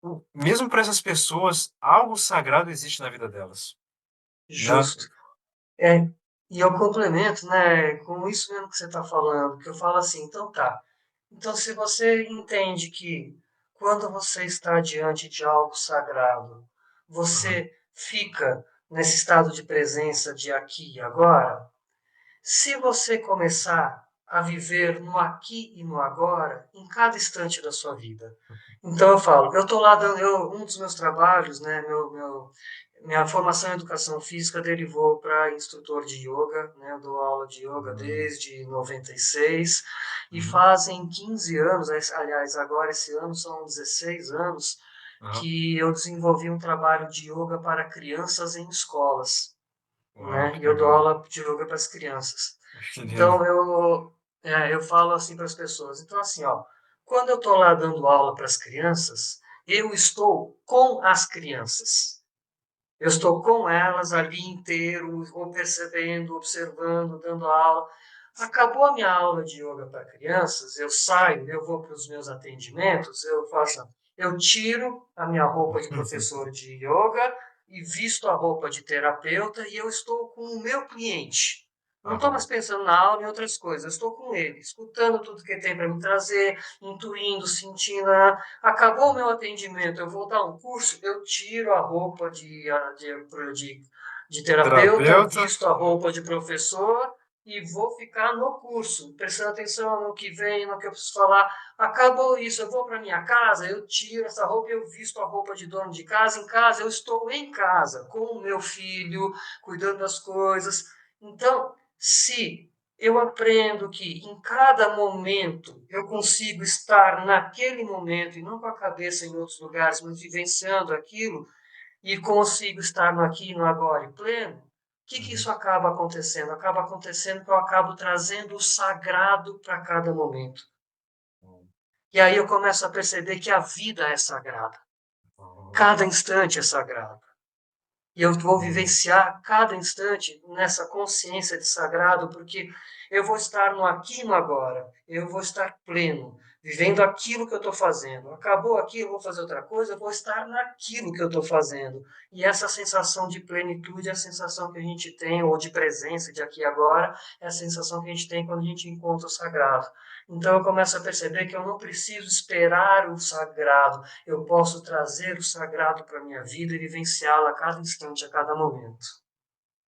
o mesmo para essas pessoas, algo sagrado existe na vida delas, né. justo. É, e eu complemento, né, com isso mesmo que você está falando, que eu falo assim, então tá. Então, se você entende que quando você está diante de algo sagrado, Uhum, você fica nesse estado de presença de aqui e agora, se você começar a viver no aqui e no agora, em cada instante da sua vida. Então eu falo, eu estou lá dando, um dos meus trabalhos, né, minha formação em educação física derivou para instrutor de yoga, né, eu dou aula de yoga uhum, desde 96 e uhum, fazem 15 anos, aliás, agora esse ano são 16 anos, aham. que eu desenvolvi um trabalho de yoga para crianças em escolas, Uau, né? que E eu dou legal. aula de yoga para as crianças. Que lindo. Então eu falo assim para as pessoas. Então assim, ó, quando eu estou lá dando aula para as crianças, eu estou com as crianças. Eu estou com elas ali inteiro, ou percebendo, observando, dando aula. Acabou a minha aula de yoga para crianças, eu saio, eu vou para os meus atendimentos, eu tiro a minha roupa de professor de yoga e visto a roupa de terapeuta e eu estou com o meu cliente. Não estou mais Aham. pensando na aula e outras coisas, eu estou com ele, escutando tudo que ele tem para me trazer, intuindo, sentindo. Acabou o meu atendimento, eu vou dar um curso, eu tiro a roupa de terapeuta, Terapeuta, visto a roupa de professor e vou ficar no curso, prestando atenção no que vem, no que eu preciso falar. Acabou isso, eu vou para minha casa, eu tiro essa roupa, eu visto a roupa de dono de casa. Em casa, eu estou em casa, com o meu filho, cuidando das coisas. Então, se eu aprendo que em cada momento eu consigo estar naquele momento e não com a cabeça em outros lugares, mas vivenciando aquilo, e consigo estar no aqui e no agora e pleno, o que que Uhum. isso acaba acontecendo? Acaba acontecendo que eu acabo trazendo o sagrado para cada momento. Uhum. E aí eu começo a perceber que a vida é sagrada. Cada instante é sagrado. E eu vou Uhum. vivenciar cada instante nessa consciência de sagrado, porque eu vou estar no aqui e no agora. Eu vou estar pleno, vivendo aquilo que eu estou fazendo. Acabou aqui, eu vou fazer outra coisa, eu vou estar naquilo que eu estou fazendo. E essa sensação de plenitude é a sensação que a gente tem, ou de presença, de aqui e agora, é a sensação que a gente tem quando a gente encontra o sagrado. Então eu começo a perceber que eu não preciso esperar o sagrado, eu posso trazer o sagrado para a minha vida e vivenciá-la a cada instante, a cada momento,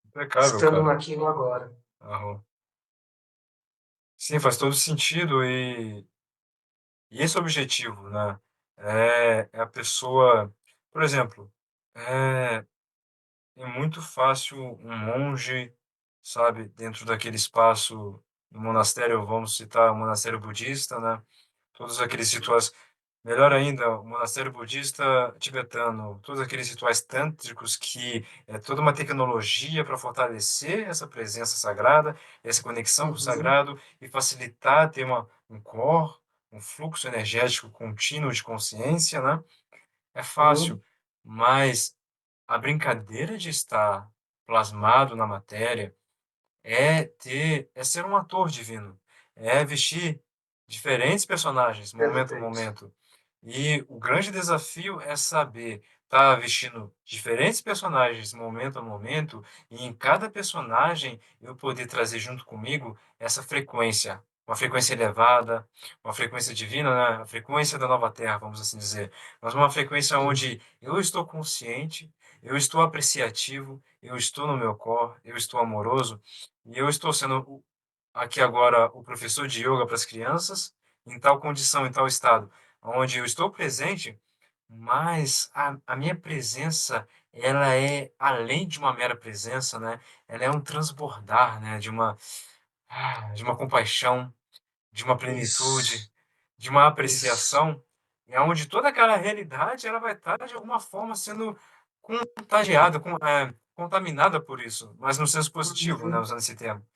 Impecável, estando no cara. aqui e no agora. Aham. Sim, faz todo sentido e esse é o objetivo, né? É a pessoa, por exemplo, é, é muito fácil um monge, sabe, dentro daquele espaço do monastério, vamos citar o monastério budista, né? Todos aqueles rituais, melhor ainda, o monastério budista tibetano, todos aqueles rituais tântricos que é toda uma tecnologia para fortalecer essa presença sagrada, essa conexão com o Uhum, sagrado e facilitar ter um core, um fluxo energético contínuo de consciência, né? É fácil, uhum, mas a brincadeira de estar plasmado na matéria é ser um ator divino, é vestir diferentes personagens, momento a perfeito. momento. E o grande desafio é saber estar vestindo diferentes personagens, momento a momento, e em cada personagem eu poder trazer junto comigo essa frequência, uma frequência elevada, uma frequência divina, né? A frequência da nova Terra, vamos assim dizer, mas uma frequência Sim, onde eu estou consciente, eu estou apreciativo, eu estou no meu corpo, eu estou amoroso, e eu estou sendo aqui agora o professor de yoga para as crianças, em tal condição, em tal estado, onde eu estou presente, mas a minha presença, ela é além de uma mera presença, né? Ela é um transbordar, né? De uma compaixão, de uma plenitude, isso, de uma isso, apreciação, é onde toda aquela realidade ela vai estar de alguma forma sendo contagiada, contaminada por isso, mas no senso positivo, né? uhum, Usando esse termo.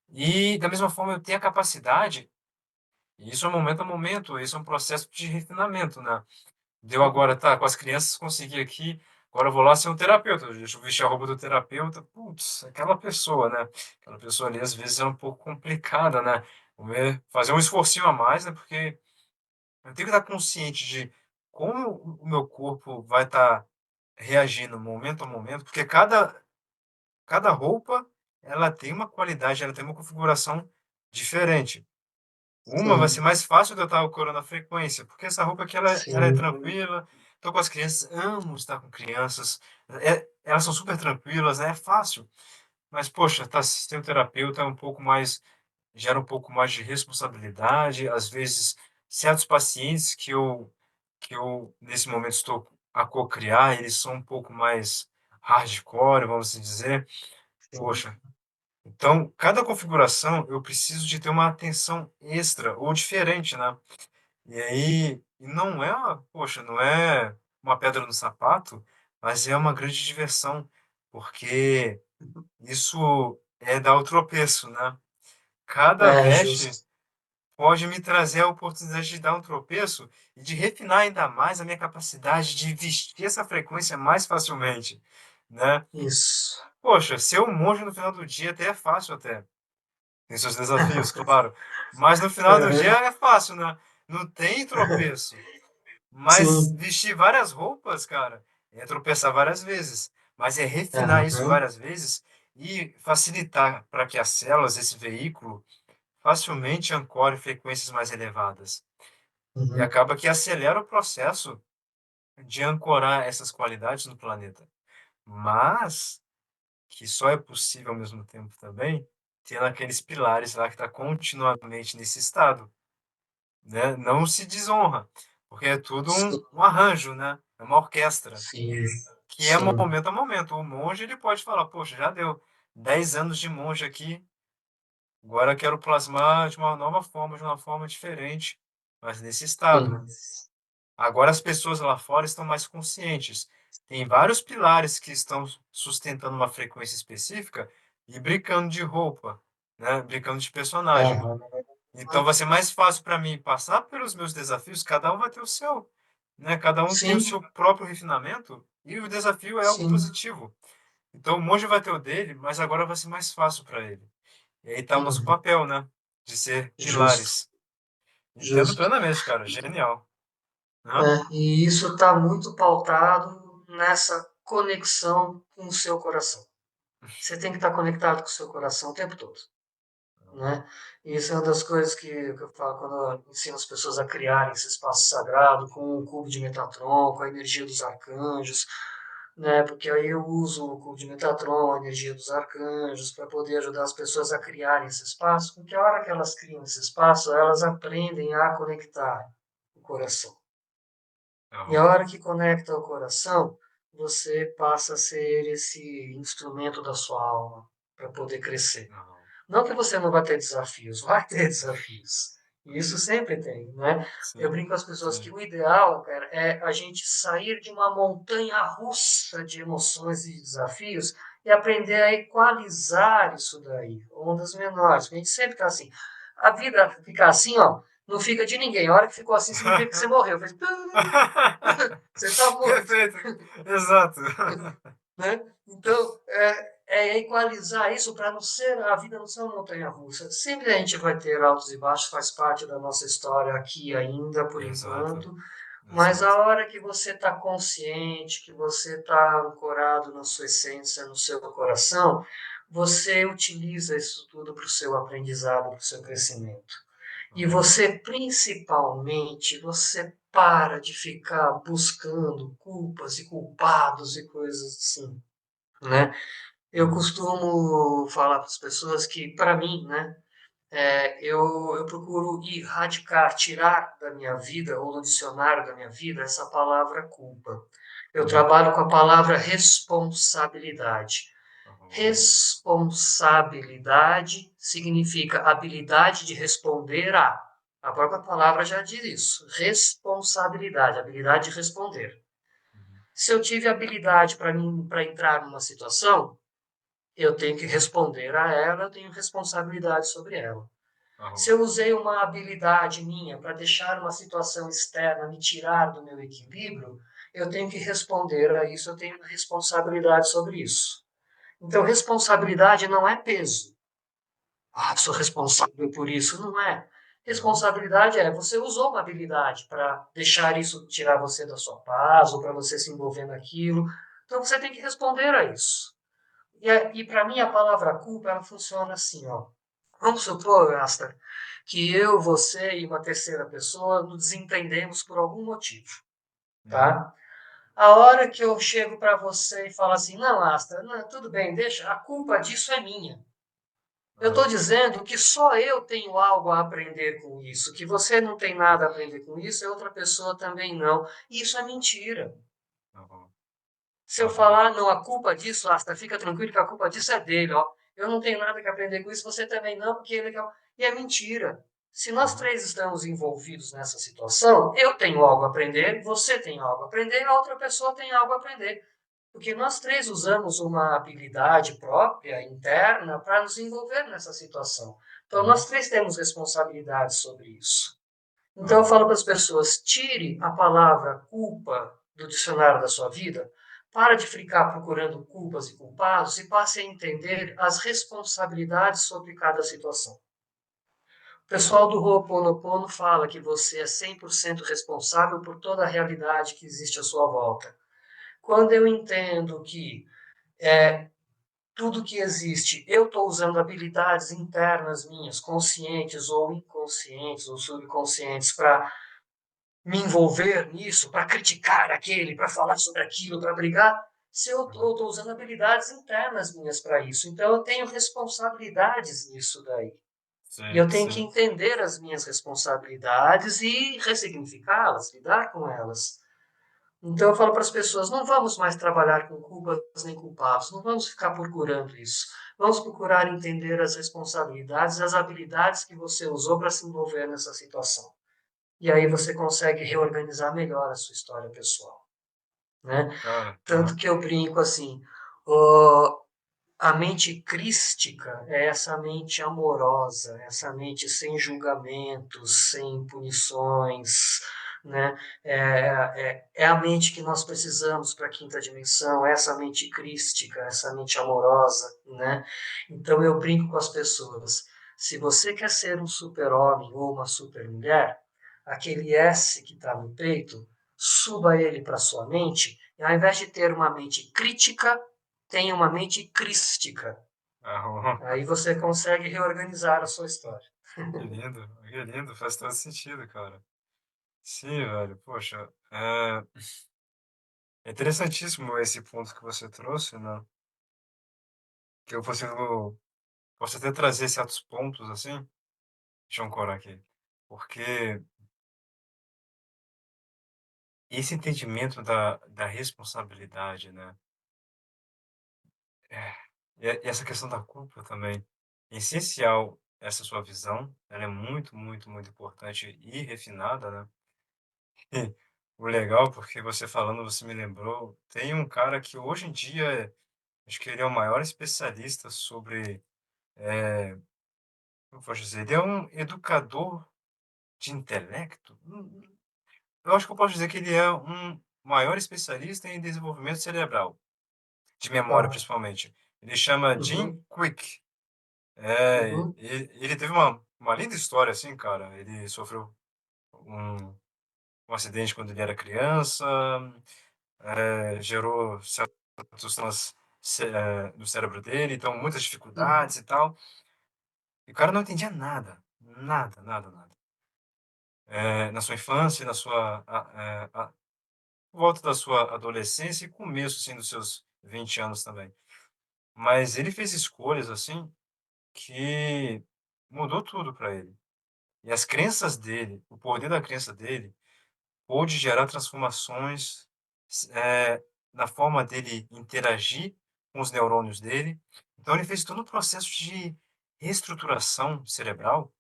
E, da mesma forma, eu tenho a capacidade, e isso é momento a momento, isso é um processo de refinamento, né? Deu agora, tá, com as crianças consegui aqui, agora eu vou lá ser um terapeuta, deixa eu vestir a roupa do terapeuta, putz, aquela pessoa, né? Aquela pessoa ali, às vezes, é um pouco complicada, né? Fazer um esforcinho a mais, né? Porque eu tenho que estar consciente de como o meu corpo vai estar reagindo momento a momento, porque cada roupa, ela tem uma qualidade, ela tem uma configuração diferente. Uma vai ser sim, mais fácil de eu estar ancorando a frequência, porque essa roupa aqui ela é sim, tranquila. Estou com as crianças, amo estar com crianças. Elas são super tranquilas, né? É fácil. Mas, poxa, tá, ser um terapeuta é um pouco mais, gera um pouco mais de responsabilidade. Às vezes, certos pacientes que eu nesse momento estou a co-criar, eles são um pouco mais hardcore, vamos assim dizer. sim. Poxa, então, cada configuração eu preciso de ter uma atenção extra ou diferente, né? E aí, e não é poxa, não é uma pedra no sapato, mas é uma grande diversão, porque isso é dar o tropeço, né? Cada É veste justo, pode me trazer a oportunidade de dar um tropeço e de refinar ainda mais a minha capacidade de vestir essa frequência mais facilmente, né? isso. Poxa, ser um monge no final do dia até é fácil até. Tem seus desafios, claro. Mas no final do dia Aham, é fácil, né? Não tem tropeço. Mas sim, vestir várias roupas, cara, é tropeçar várias vezes. Mas é refinar isso aham, várias vezes e facilitar para que as células, esse veículo, facilmente ancore frequências mais elevadas. E uhum. acaba que acelera o processo de ancorar essas qualidades no planeta. Mas, que só é possível ao mesmo tempo também, tendo aqueles pilares lá que está continuamente nesse estado, né? Não se desonra, porque é tudo sim, um arranjo, né? É uma orquestra, sim, que é sim, momento a momento. O monge ele pode falar, poxa, já deu 10 anos de monge aqui, agora quero plasmar de uma nova forma, de uma forma diferente, mas nesse estado. sim. Agora as pessoas lá fora estão mais conscientes. Tem vários pilares que estão sustentando uma frequência específica e brincando de roupa, né? Brincando de personagem. Aham. Então vai ser mais fácil para mim passar pelos meus desafios, cada um vai ter o seu, né? Cada um tem o Sim, seu próprio refinamento e o desafio é algo sim. positivo. Então o monge vai ter o dele, mas agora vai ser mais fácil para ele. E aí tá o nosso Uhum. papel, né? De ser Justo, pilares. Entendo justo. plenamente, cara. Genial. Aham. É, e isso está muito pautado nessa conexão com o seu coração. Você tem que estar conectado com o seu coração o tempo todo, né? E isso é uma das coisas que eu falo quando eu ensino as pessoas a criarem esse espaço sagrado com o cubo de Metatron, com a energia dos arcanjos, né? Porque aí eu uso o cubo de Metatron, a energia dos arcanjos, para poder ajudar as pessoas a criarem esse espaço, porque a hora que elas criam esse espaço, elas aprendem a conectar o coração. E a Aham. hora que conecta o coração, você passa a ser esse instrumento da sua alma para poder crescer. Aham. Não que você não vai ter desafios, vai ter desafios. E isso sempre tem, né? Eu Sim, brinco com as pessoas que sim. o ideal, cara, é a gente sair de uma montanha russa de emoções e desafios e aprender a equalizar isso daí, ondas menores. Porque a gente sempre está assim. A vida ficar assim, ó, não fica de ninguém. A hora que ficou assim, significa que você morreu. Fez... Você está morto. Perfeito. Exato. Né? Então, é equalizar isso para não ser a vida não ser uma montanha-russa. Sempre a gente vai ter altos e baixos, faz parte da nossa história aqui ainda, por Exato. enquanto. Mas a Exato. hora que você está consciente, que você está ancorado na sua essência, no seu coração, você utiliza isso tudo para o seu aprendizado, para o seu crescimento. E Aham. você, principalmente, você para de ficar buscando culpas e culpados e coisas assim, né? Eu Aham. costumo falar para as pessoas que, para mim, né, eu procuro erradicar, tirar da minha vida, ou do dicionário da minha vida, essa palavra culpa. Eu Uhum. trabalho com a palavra responsabilidade. Aham. Responsabilidade significa habilidade de responder a. A própria palavra já diz isso. Responsabilidade, habilidade de responder. Uhum. Se eu tive habilidade para entrar numa situação, eu tenho que responder a ela, eu tenho responsabilidade sobre ela. Se Aham. eu usei uma habilidade minha para deixar uma situação externa me tirar do meu equilíbrio, eu tenho que responder a isso, eu tenho responsabilidade sobre isso. Então, responsabilidade não é peso. Ah, sou responsável por isso. Não é. Não? Responsabilidade é você usou uma habilidade para deixar isso tirar você da sua paz ou para você se envolver naquilo. Então, você tem que responder a isso. E para mim, a palavra culpa ela funciona assim, ó. Vamos supor, Asta, que eu, você e uma terceira pessoa nos desentendemos por algum motivo, Uhum. tá? A hora que eu chego para você e falo assim, não, Asta, não, tudo bem, deixa, a culpa disso é minha. Eu estou Aham. dizendo que só eu tenho algo a aprender com isso, que você não tem nada a aprender com isso, e outra pessoa também não. E isso é mentira. Aham. Se eu Aham. falar, não, a culpa disso, Asta, fica tranquilo que a culpa disso é dele, ó. Eu não tenho nada que aprender com isso, você também não, porque ele é legal. E é mentira. Se nós Aham. três estamos envolvidos nessa situação, eu tenho algo a aprender, você tem algo a aprender, e a outra pessoa tem algo a aprender. Porque nós três usamos uma habilidade própria, interna, para nos envolver nessa situação. Então, nós Uhum. três temos responsabilidade sobre isso. Então, eu Aham. falo para as pessoas: tire a palavra culpa do dicionário da sua vida, para de ficar procurando culpas e culpados e passe a entender as responsabilidades sobre cada situação. O pessoal do Ho'oponopono fala que você é 100% responsável por toda a realidade que existe à sua volta. Quando eu entendo que tudo que existe, eu estou usando habilidades internas minhas, conscientes ou inconscientes ou subconscientes, para me envolver nisso, para criticar aquele, para falar sobre aquilo, para brigar. se eu Uhum. estou usando habilidades internas minhas para isso. Então, eu tenho responsabilidades nisso daí. E Sim, eu tenho que sim. entender as minhas responsabilidades e ressignificá-las, lidar com elas. Então eu falo para as pessoas: não vamos mais trabalhar com culpas nem culpados, não vamos ficar procurando isso. Vamos procurar entender as responsabilidades, as habilidades que você usou para se envolver nessa situação. E aí você consegue reorganizar melhor a sua história pessoal, né? Cara, Tanto aham. que eu brinco assim, ó, a mente crística é essa mente amorosa, essa mente sem julgamentos, sem punições, né? É a mente que nós precisamos para a quinta dimensão, essa mente crística, essa mente amorosa, né? Então eu brinco com as pessoas. Se você quer ser um super-homem ou uma super-mulher, aquele S que está no peito, suba ele para sua mente, e ao invés de ter uma mente crítica, tenha uma mente crística. Aham. Aí você consegue reorganizar a sua história. Que lindo, faz todo sentido, cara. Sim, velho, poxa, é interessantíssimo esse ponto que você trouxe, né? Que eu posso até trazer certos pontos assim. Deixa eu ancorar aqui. Porque esse entendimento da responsabilidade, né? É, e essa questão da culpa também, é essencial essa sua visão, ela é muito, muito, muito importante e refinada, né? E o legal, porque você falando, você me lembrou, tem um cara que hoje em dia, acho que ele é o maior especialista sobre, como eu posso dizer, ele é um educador de intelecto? Eu acho que eu posso dizer que ele é um maior especialista em desenvolvimento cerebral, de memória Tá. principalmente. Ele chama Jim Uhum, Quick. É, uhum, ele teve uma linda história, assim, cara. Ele sofreu um acidente quando ele era criança, gerou certos traumas no cérebro dele, então muitas uhum, dificuldades e tal. E o cara não entendia nada, nada, nada, nada. Na sua infância, por volta da sua adolescência e começo, assim, dos seus 20 anos também. Mas ele fez escolhas, assim, que mudou tudo para ele. E as crenças dele, o poder da crença dele, pôde gerar transformações, na forma dele interagir com os neurônios dele. Então ele fez todo um processo de reestruturação cerebral,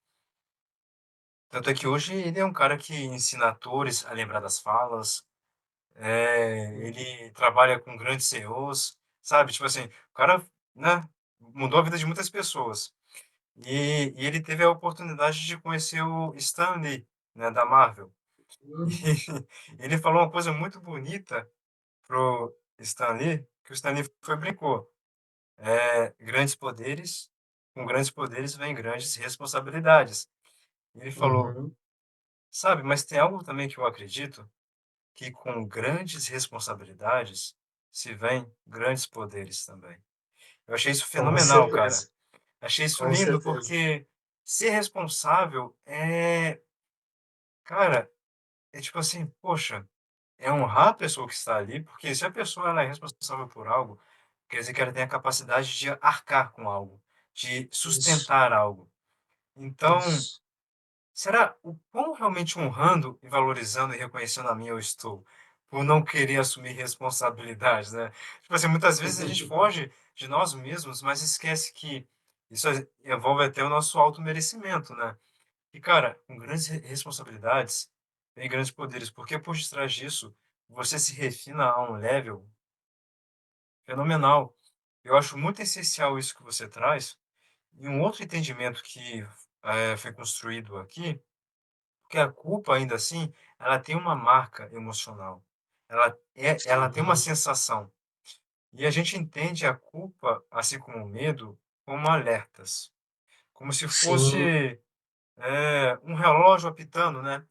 tanto é que hoje ele é um cara que ensina atores a lembrar das falas, uhum, ele trabalha com grandes CEOs, sabe, tipo assim, o cara, né, mudou a vida de muitas pessoas. E ele teve a oportunidade de conhecer o Stan Lee, né, da Marvel. E uhum, ele falou uma coisa muito bonita pro Stan Lee, que o Stan Lee foi brincou, grandes poderes, com grandes poderes vem grandes responsabilidades. E ele falou: uhum. "Sabe, mas tem algo também que eu acredito, que com grandes responsabilidades se vem grandes poderes também". Eu achei isso Com fenomenal, cara. certeza, Achei isso com lindo, certeza. porque ser responsável cara, é tipo assim, poxa, é honrar a pessoa que está ali, porque se a pessoa ela é responsável por algo, quer dizer que ela tem a capacidade de arcar com algo, de Isso, sustentar algo. Então, isso. será o quão realmente honrando e valorizando e reconhecendo a mim eu estou, por não querer assumir responsabilidades, né? Tipo assim, muitas vezes a gente foge de nós mesmos, mas esquece que isso envolve até o nosso auto-merecimento, né? E, cara, com grandes responsabilidades, vem grandes poderes, porque por detrás disso, você se refina a um level fenomenal. Eu acho muito essencial isso que você traz. E um outro entendimento que foi construído aqui, porque a culpa, ainda assim, ela tem uma marca emocional. Ela tem uma Sim, sensação. E a gente entende a culpa, assim como o medo, como alertas. Como se sim. fosse um relógio apitando, né?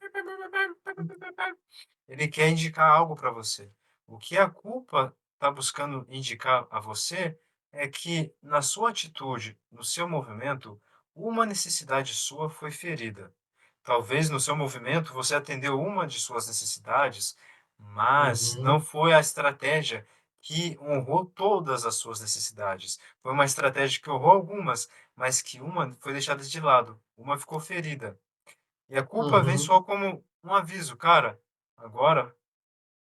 Ele quer indicar algo para você. O que a culpa está buscando indicar a você é que, na sua atitude, no seu movimento, uma necessidade sua foi ferida. Talvez no seu movimento você atendeu uma de suas necessidades, mas não Uhum, foi a estratégia que honrou todas as suas necessidades. Foi uma estratégia que honrou algumas, mas que uma foi deixada de lado, uma ficou ferida. E a culpa vem uhum, só como um aviso: "Cara, agora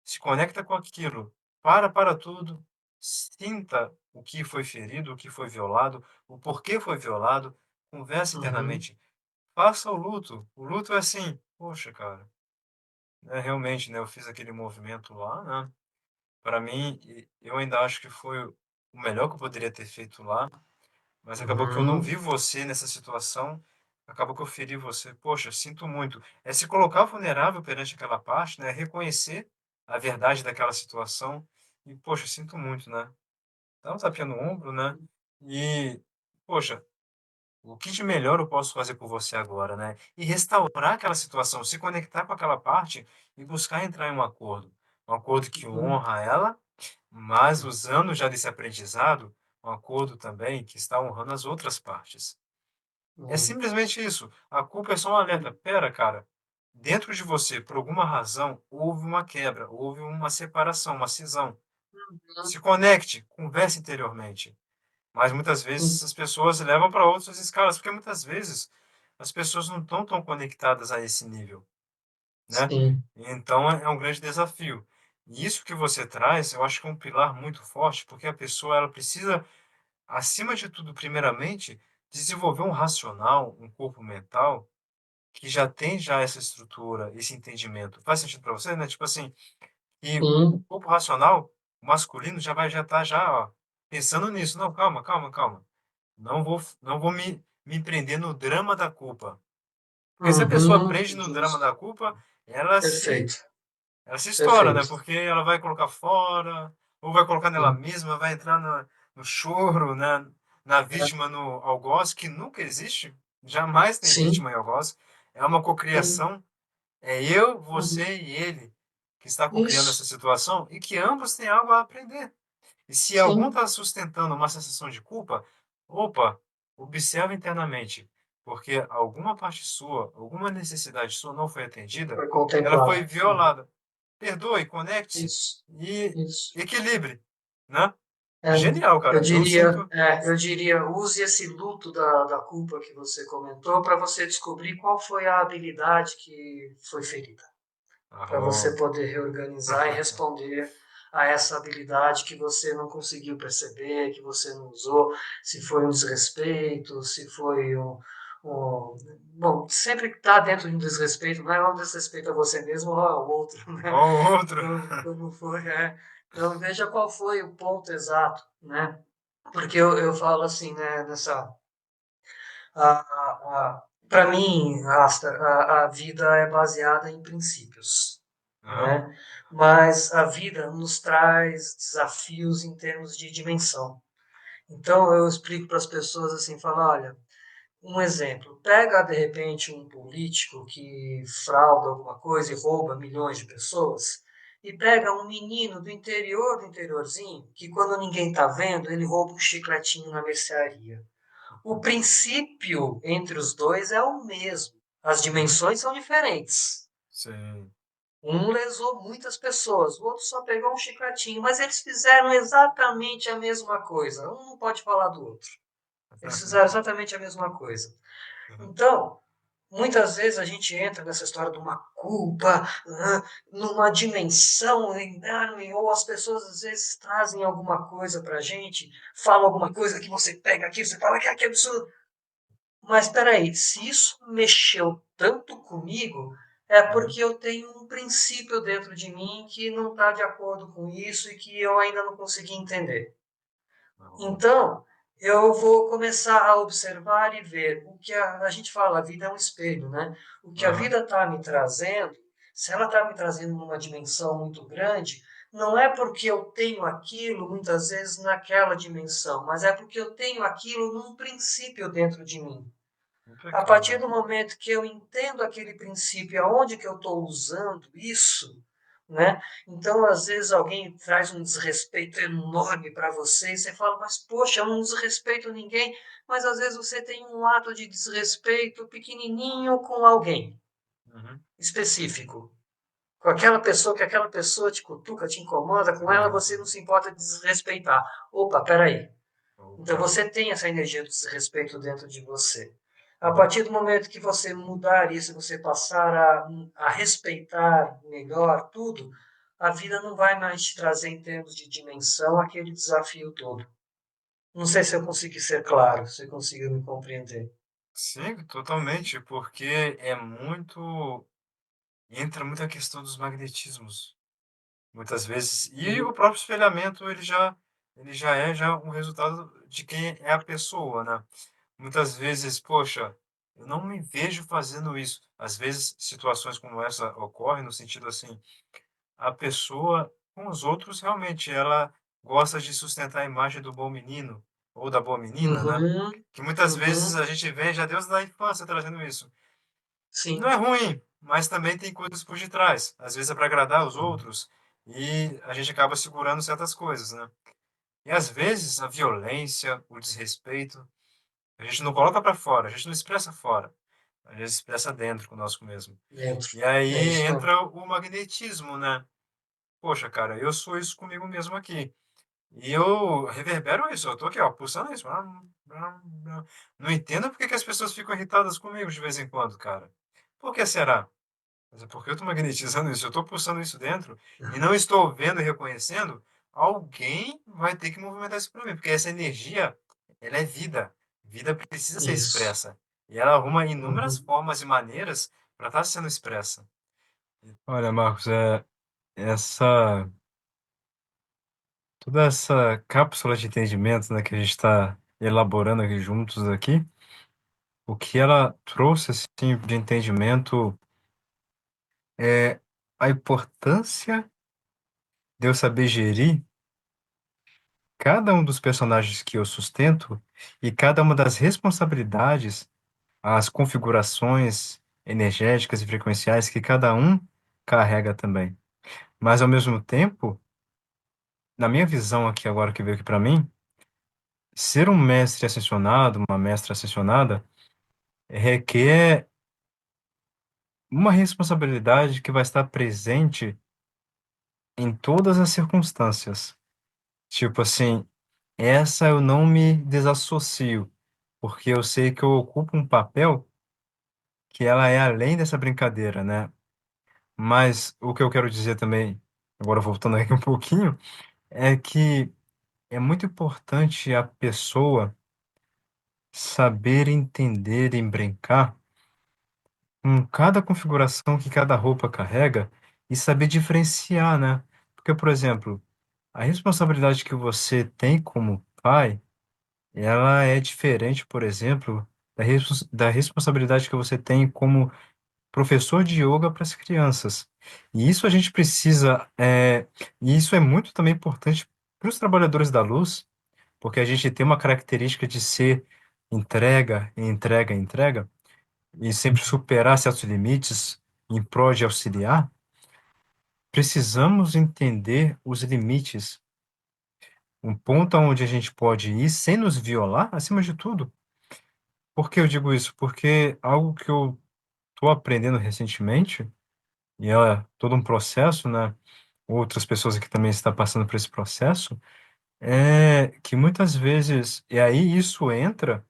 se conecta com aquilo, para tudo, sinta o que foi ferido, o que foi violado, o porquê foi violado, converse uhum, internamente, faça o luto". O luto é assim: "Poxa, cara, né, realmente, né, eu fiz aquele movimento lá, né, para mim, eu ainda acho que foi o melhor que eu poderia ter feito lá, mas acabou que eu não uhum, vi você nessa situação, acabou que eu feri você. Poxa, sinto muito". É se colocar vulnerável perante aquela parte, né, reconhecer a verdade daquela situação e: "Poxa, sinto muito", né. Dá um tapinha no ombro, né, e: "Poxa, o que de melhor eu posso fazer por você agora", né. E restaurar aquela situação, se conectar com aquela parte e buscar entrar em um acordo que uhum, honra ela, mas usando já desse aprendizado, um acordo também que está honrando as outras partes. É uhum, simplesmente isso, a culpa é só um alerta: "Espera, cara, dentro de você, por alguma razão, houve uma quebra, houve uma separação, uma cisão. Se conecte, converse interiormente". Mas muitas uhum, vezes as pessoas levam para outras escalas, porque muitas vezes as pessoas não estão tão conectadas a esse nível, né. sim, Então é um grande desafio. E isso que você traz, eu acho que é um pilar muito forte, porque a pessoa ela precisa, acima de tudo, primeiramente, desenvolver um racional, um corpo mental que já tem já essa estrutura, esse entendimento. Faz sentido para você, né? Tipo assim, e o sim, corpo racional, o masculino, já estar já, ó, pensando nisso: "Não, calma, calma, calma. Não vou me prender no drama da culpa". Porque se a pessoa uhum, prende no drama justo, da culpa, ela se perfeito, ela se estoura, né, perfeito, porque ela vai colocar fora, ou vai colocar nela sim, mesma, vai entrar no choro, né, na é, vítima, no algoz, que nunca existe, jamais tem sim, vítima e algoz, é uma sim, cocriação, é eu, uhum, você e ele que está cocriando isso, essa situação e que ambos têm algo a aprender. E se algum sim, está sustentando uma sensação de culpa, opa, observa internamente, porque alguma parte sua, alguma necessidade sua não foi atendida, foi ela foi contemplado, uhum, violada. Perdoe, conecte isso, e isso. equilibre, né? É, Genial, cara. Eu sinto. eu diria, use esse luto da culpa que você comentou para você descobrir qual foi a habilidade que foi ferida, para você Arro. poder reorganizar e responder a essa habilidade que você não conseguiu perceber, que você não usou, se foi um desrespeito, se foi um bom, sempre que está dentro de um desrespeito, não é um desrespeito a você mesmo ou ao outro, né? Ó o outro. Então, como foi, é. Então, veja qual foi o ponto exato, né? Porque eu falo assim, né, nessa para mim, Asta, a vida é baseada em princípios, Aham, né? Mas a vida nos traz desafios em termos de dimensão. Então eu explico para as pessoas assim, falo, olha, um exemplo, pega de repente um político que frauda alguma coisa e rouba milhões de pessoas, e pega um menino do interiorzinho, que quando ninguém está vendo, ele rouba um chicletinho na mercearia. O princípio entre os dois é o mesmo. As uhum, dimensões são diferentes. sim. Um lesou muitas pessoas, o outro só pegou um chicletinho, mas eles fizeram exatamente a mesma coisa. Um não pode falar do outro. Eles fizeram exatamente a mesma coisa. Uhum, Então, muitas vezes a gente entra nessa história de uma culpa, numa dimensão enorme, ou as pessoas às vezes trazem alguma coisa para a gente, falam alguma coisa que você pega aqui, você fala que é absurdo. Mas espera aí, se isso mexeu tanto comigo, é uhum. porque eu tenho um princípio dentro de mim que não está de acordo com isso e que eu ainda não consegui entender. Arro. Então, eu vou começar a observar e ver o que a gente fala, a vida é um espelho, né? O que a Aham, vida está me trazendo, se ela está me trazendo numa dimensão muito grande, não é porque eu tenho aquilo muitas vezes naquela dimensão, mas é porque eu tenho aquilo num princípio dentro de mim. A partir impecável. do momento que eu entendo aquele princípio, aonde que eu estou usando isso, né? Então, às vezes, alguém traz um desrespeito enorme para você e você fala, mas poxa, eu não desrespeito ninguém, mas às vezes você tem um ato de desrespeito pequenininho com alguém Uhum, específico. com aquela pessoa que aquela pessoa te cutuca, te incomoda, com ela Uhum. você não se importa de desrespeitar. Opa, peraí. Então Opa. você tem essa energia do desrespeito dentro de você. A Uhum. partir do momento que você mudar isso, você passar a respeitar melhor tudo, a vida não vai mais te trazer em termos de dimensão aquele desafio todo. Não sei se eu consegui ser claro, se eu consigo me compreender. Sim, totalmente, porque é muito. Entra muito a questão dos magnetismos, muitas vezes. E o Uhum, próprio espelhamento, ele já é já um resultado de quem é a pessoa, né? Muitas vezes, poxa, eu não me vejo fazendo isso. Às vezes, situações como essa ocorrem no sentido assim, a pessoa com os outros realmente ela gosta de sustentar a imagem do bom menino ou da boa menina, né? uhum, Que muitas vezes uhum, a gente vê já Deus da infância trazendo isso. Não sim. é ruim, mas também tem coisas por detrás. Às vezes é para agradar os Uhum. outros e a gente acaba segurando certas coisas, né? E às vezes a violência, o desrespeito, a gente não coloca para fora, a gente não expressa fora, a gente expressa dentro conosco mesmo. Dentro. E É aí isso mesmo. entra o magnetismo, né? Poxa, cara, eu sou isso comigo mesmo aqui. E eu reverbero isso, eu tô aqui, ó, pulsando isso. Não entendo por que que as pessoas ficam irritadas comigo de vez em quando, cara. Por que será? Mas é porque eu estou magnetizando isso, eu estou pulsando isso dentro e não estou vendo e reconhecendo, alguém vai ter que movimentar isso para mim, porque essa energia, ela é vida. Vida precisa ser Isso. expressa. E ela arruma inúmeras Uhum. formas e maneiras para estar sendo expressa. Olha, Marcos, essa toda essa cápsula de entendimento, né, que a gente está elaborando aqui juntos aqui, o que ela trouxe assim de entendimento é a importância de eu saber gerir cada um dos personagens que eu sustento e cada uma das responsabilidades, as configurações energéticas e frequenciais que cada um carrega também. Mas, ao mesmo tempo, na minha visão aqui agora que veio aqui para mim, ser um mestre ascensionado, uma mestra ascensionada, requer uma responsabilidade que vai estar presente em todas as circunstâncias. Tipo assim, essa eu não me desassocio, porque eu sei que eu ocupo um papel que ela é além dessa brincadeira, né? Mas o que eu quero dizer também, agora voltando aqui um pouquinho, é que é muito importante a pessoa saber entender e brincar com cada configuração que cada roupa carrega e saber diferenciar, né? Porque, por exemplo, a responsabilidade que você tem como pai, ela é diferente, por exemplo, da responsabilidade que você tem como professor de yoga para as crianças. E isso a gente precisa, e isso é muito também importante para os trabalhadores da luz, porque a gente tem uma característica de ser entrega, entrega, entrega, e sempre superar certos limites em prol de auxiliar. Precisamos entender os limites, um ponto aonde a gente pode ir sem nos violar, acima de tudo. Por que eu digo isso? Porque algo que eu estou aprendendo recentemente, e é todo um processo, né? Outras pessoas aqui também estão passando por esse processo, é que muitas vezes, e aí isso entra,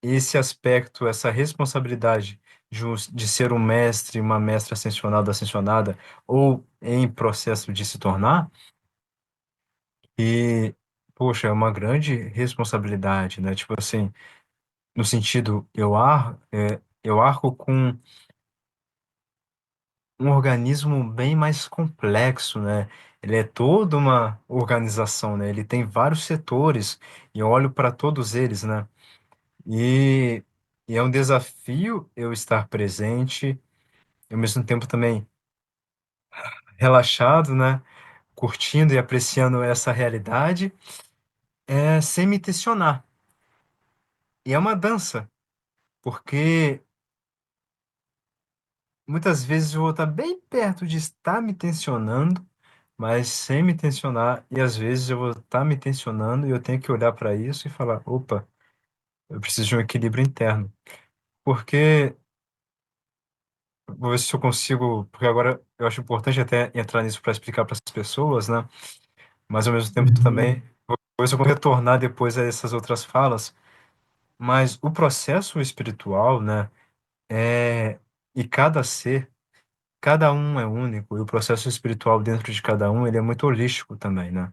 esse aspecto, essa responsabilidade de ser um mestre, uma mestra ascensionada, ascensionada, ou em processo de se tornar, e, poxa, é uma grande responsabilidade, né? Tipo assim, no sentido, eu arco com um organismo bem mais complexo, né? Ele é toda uma organização, né? Ele tem vários setores e eu olho para todos eles, né? E, e é um desafio eu estar presente, e ao mesmo tempo também relaxado, né? Curtindo e apreciando essa realidade, sem me tensionar. E é uma dança, porque muitas vezes eu vou estar bem perto de estar me tensionando, mas sem me tensionar, e às vezes eu vou estar me tensionando e eu tenho que olhar para isso e falar: opa, eu preciso de um equilíbrio interno. Porque vou ver se eu consigo, porque agora eu acho importante até entrar nisso para explicar para as pessoas, né? Mas ao mesmo tempo Uhum, também, vou ver se eu consigo retornar depois a essas outras falas. Mas o processo espiritual, né? É, e cada ser, cada um é único, e o processo espiritual dentro de cada um, ele é muito holístico também, né?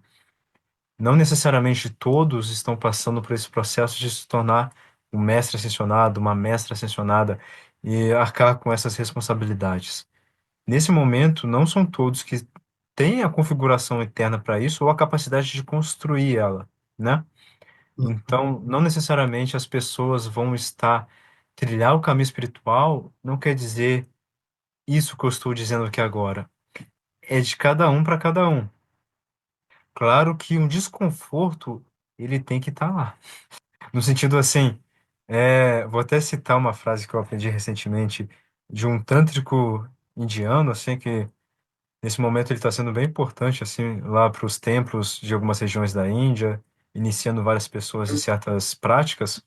Não necessariamente todos estão passando por esse processo de se tornar um mestre ascensionado, uma mestra ascensionada e arcar com essas responsabilidades. Nesse momento, não são todos que têm a configuração interna para isso ou a capacidade de construir ela, né? uhum, Então, não necessariamente as pessoas vão estar trilhar o caminho espiritual, não quer dizer isso que eu estou dizendo aqui agora. É de cada um para cada um. Claro que um desconforto ele tem que estar lá. No sentido assim, vou até citar uma frase que eu aprendi recentemente de um tântrico indiano, assim, que nesse momento ele está sendo bem importante, assim, lá para os templos de algumas regiões da Índia, iniciando várias pessoas em certas práticas.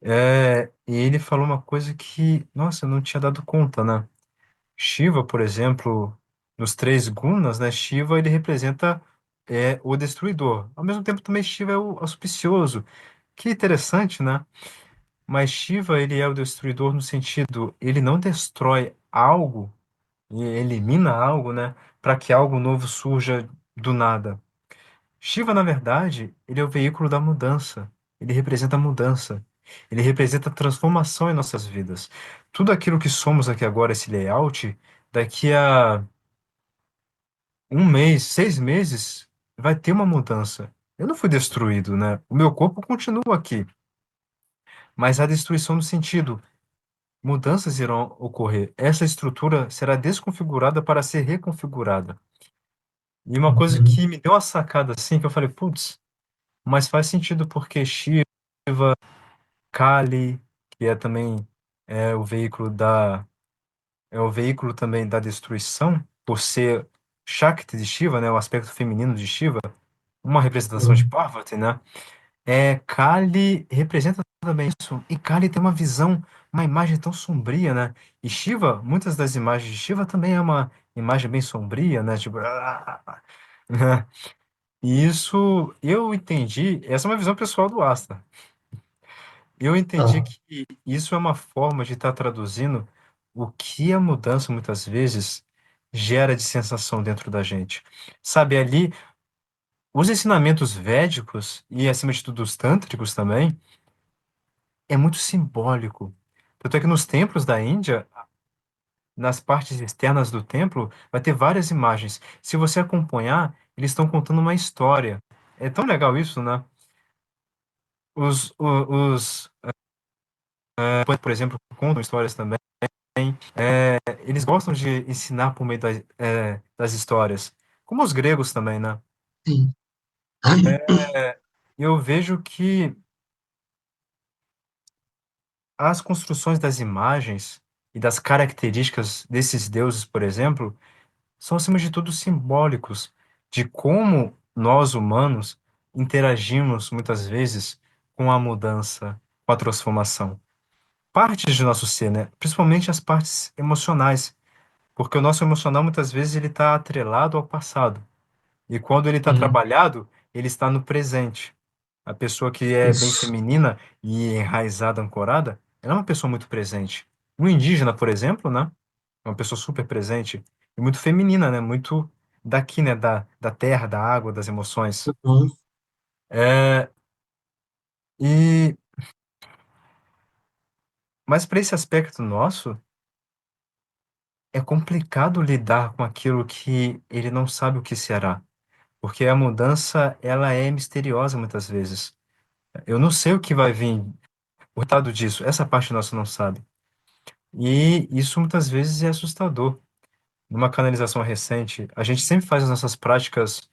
E ele falou uma coisa que, nossa, eu não tinha dado conta, né? Shiva, por exemplo, nos três gunas, né? Shiva, ele representa o destruidor. Ao mesmo tempo, também Shiva é o auspicioso. Que interessante, né? Mas Shiva, ele é o destruidor no sentido, ele não destrói algo e elimina algo, né? Para que algo novo surja do nada. Shiva, na verdade, ele é o veículo da mudança. Ele representa a mudança. Ele representa a transformação em nossas vidas. Tudo aquilo que somos aqui agora, esse layout, daqui a um mês, 6 meses, vai ter uma mudança. Eu não fui destruído, né? O meu corpo continua aqui, mas a destruição no sentido, mudanças irão ocorrer. Essa estrutura será desconfigurada para ser reconfigurada. E uma coisa uhum. que me deu uma sacada assim, que eu falei, putz, mas faz sentido porque Shiva, Kali, que é também o veículo o veículo também da destruição, por ser Shakti de Shiva, né, o aspecto feminino de Shiva, uma representação de Uhum. Parvati, né? Kali representa também isso. E Kali tem uma visão, uma imagem tão sombria, né? E Shiva, muitas das imagens de Shiva também é uma imagem bem sombria, né? Tipo, né? E isso eu entendi, essa é uma visão pessoal do Asta. Eu entendi Ah, que isso é uma forma de estar traduzindo o que a mudança muitas vezes gera de sensação dentro da gente. Sabe, ali, os ensinamentos védicos e, acima de tudo, os tântricos também, é muito simbólico. Tanto é que nos templos da Índia, nas partes externas do templo, vai ter várias imagens. Se você acompanhar, eles estão contando uma história. É tão legal isso, né? Por exemplo, contam histórias também. Eles gostam de ensinar por meio das histórias, como os gregos também, né? sim. Eu vejo que as construções das imagens e das características desses deuses, por exemplo, são, acima de tudo, simbólicos de como nós, humanos, interagimos muitas vezes com a mudança, com a transformação. Partes de nosso ser, né? Principalmente as partes emocionais, porque o nosso emocional muitas vezes ele está atrelado ao passado. E quando ele está Sim, trabalhado, ele está no presente. A pessoa que é bem isso. feminina e enraizada, ancorada, ela é uma pessoa muito presente. Um indígena, por exemplo, né? É uma pessoa super presente e muito feminina, né? Muito daqui, né? Da terra, da água, das emoções. Uhum. É, e, mas para esse aspecto nosso, é complicado lidar com aquilo que ele não sabe o que será. Porque a mudança, ela é misteriosa muitas vezes. Eu não sei o que vai vir, o resultado disso. Essa parte nossa não sabe. E isso muitas vezes é assustador. Numa canalização recente, a gente sempre faz as nossas práticas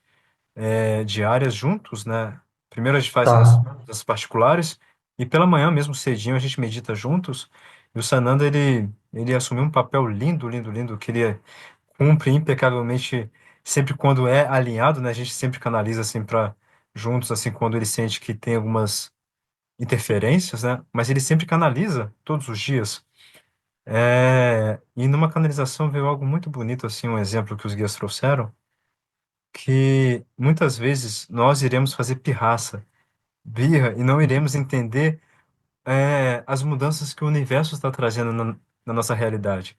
diárias juntos, né? Primeiro a gente faz Tá. nas particulares e pela manhã mesmo cedinho a gente medita juntos. E o Sananda ele assumiu um papel lindo, lindo, lindo que ele cumpre impecavelmente sempre quando é alinhado, né? A gente sempre canaliza assim para juntos assim quando ele sente que tem algumas interferências, né? Mas ele sempre canaliza todos os dias. E numa canalização veio algo muito bonito, assim, um exemplo que os guias trouxeram, que muitas vezes nós iremos fazer pirraça, birra, e não iremos entender, as mudanças que o universo está trazendo na nossa realidade.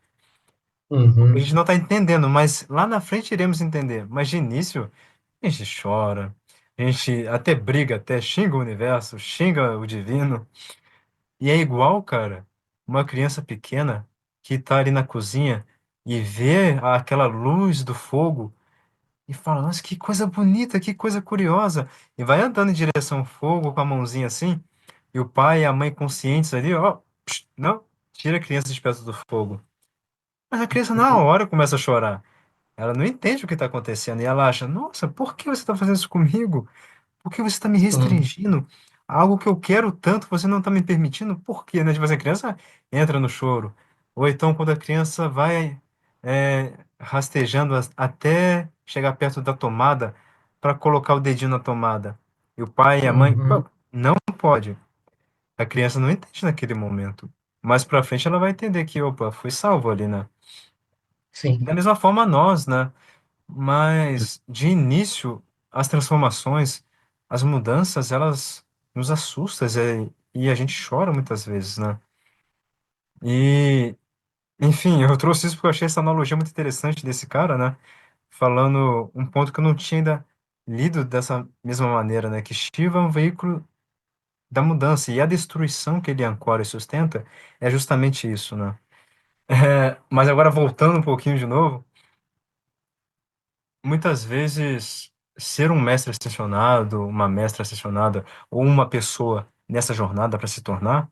A Uhum, gente não está entendendo, mas lá na frente iremos entender. Mas de início, a gente chora, a gente até briga, até xinga o universo, xinga o divino. E é igual, cara, uma criança pequena que tá ali na cozinha e vê aquela luz do fogo e fala, nossa, que coisa bonita, que coisa curiosa. E vai andando em direção ao fogo com a mãozinha assim, e o pai e a mãe conscientes ali, ó, não, tira a criança de perto do fogo. Mas a criança na uhum, hora começa a chorar. Ela não entende o que está acontecendo e ela acha, nossa, por que você está fazendo isso comigo? Por que você está me uhum, restringindo? Algo que eu quero tanto, você não está me permitindo? Por quê, né? Tipo assim, a criança entra no choro. Ou então, quando a criança vai rastejando até chegar perto da tomada para colocar o dedinho na tomada. E o pai e a mãe, "Pô, uhum. não pode." A criança não entende naquele momento. Mais pra frente ela vai entender que, opa, foi salvo ali, né? Da Sim, mesma forma nós, né? Mas de início, as transformações, as mudanças, elas nos assustam e a gente chora muitas vezes, né? E, enfim, eu trouxe isso porque eu achei essa analogia muito interessante desse cara, né? Falando um ponto que eu não tinha ainda lido dessa mesma maneira, né? Que Shiva é um veículo da mudança e a destruição que ele ancora e sustenta é justamente isso, né? Mas agora voltando um pouquinho de novo, muitas vezes, ser um mestre ascensionado, uma mestra ascensionada, ou uma pessoa nessa jornada para se tornar,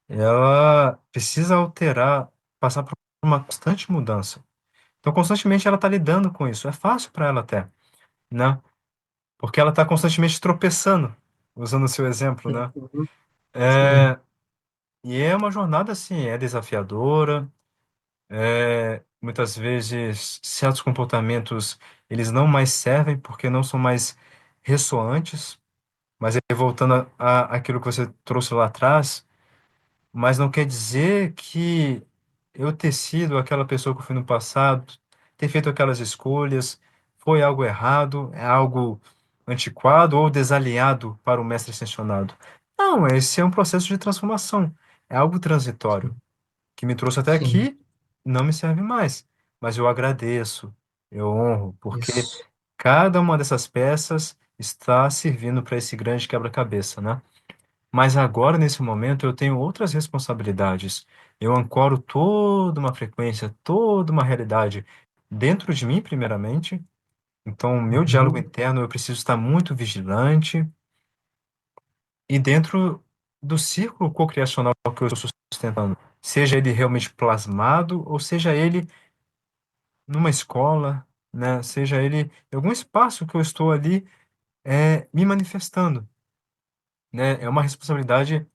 ela precisa alterar, passar por uma constante mudança. Então, constantemente ela está lidando com isso. É fácil para ela até, né? Porque ela está constantemente tropeçando, usando o seu exemplo, né? uhum, sim, É, e é uma jornada assim, é desafiadora. Muitas vezes, certos comportamentos eles não mais servem porque não são mais ressoantes. Mas aí, voltando àquilo que você trouxe lá atrás, mas não quer dizer que eu ter sido aquela pessoa que eu fui no passado, ter feito aquelas escolhas, foi algo errado, é algo antiquado ou desalinhado para o mestre ascensionado. Não, esse é um processo de transformação, é algo transitório que me trouxe até sim, aqui, não me serve mais. Mas eu agradeço, eu honro, porque isso, cada uma dessas peças está servindo para esse grande quebra-cabeça, né? Mas agora, nesse momento, eu tenho outras responsabilidades. Eu ancoro toda uma frequência, toda uma realidade dentro de mim, primeiramente. Então, o meu diálogo uhum, interno, eu preciso estar muito vigilante. E dentro do círculo cocriacional que eu estou sustentando, seja ele realmente plasmado, ou seja ele numa escola, né? Seja ele em algum espaço que eu estou ali me manifestando, né? É uma responsabilidade,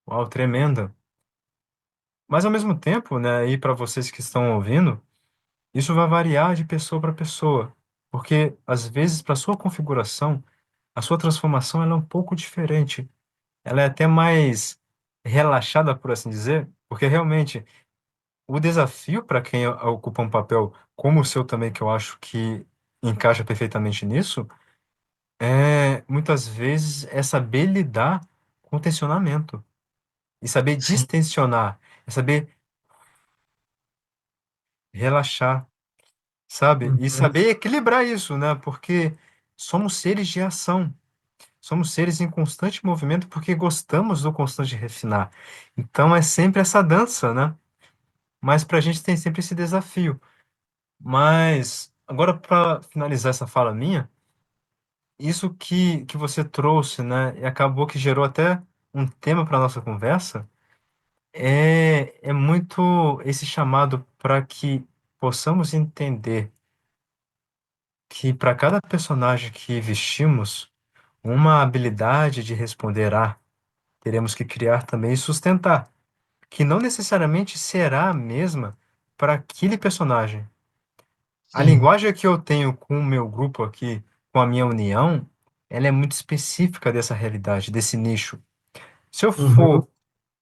uau, tremenda. Mas ao mesmo tempo, né, e para vocês que estão ouvindo, isso vai variar de pessoa para pessoa, porque às vezes para sua configuração, a sua transformação ela é um pouco diferente. Ela é até mais relaxada, por assim dizer, porque realmente o desafio para quem ocupa um papel como o seu também, que eu acho que encaixa perfeitamente nisso, é muitas vezes é saber lidar com o tensionamento e saber sim, distensionar, é saber relaxar, sabe? E uhum, saber equilibrar isso, né? Porque somos seres de ação, somos seres em constante movimento porque gostamos do constante refinar. Então é sempre essa dança, né? Mas para a gente tem sempre esse desafio. Mas agora para finalizar essa fala minha, isso que você trouxe, né? E acabou que gerou até um tema para nossa conversa. É muito esse chamado para que possamos entender que para cada personagem que vestimos, uma habilidade de responder a, teremos que criar também e sustentar, que não necessariamente será a mesma para aquele personagem. A sim, linguagem que eu tenho com o meu grupo aqui, com a minha união, ela é muito específica dessa realidade, desse nicho. Se eu uhum, for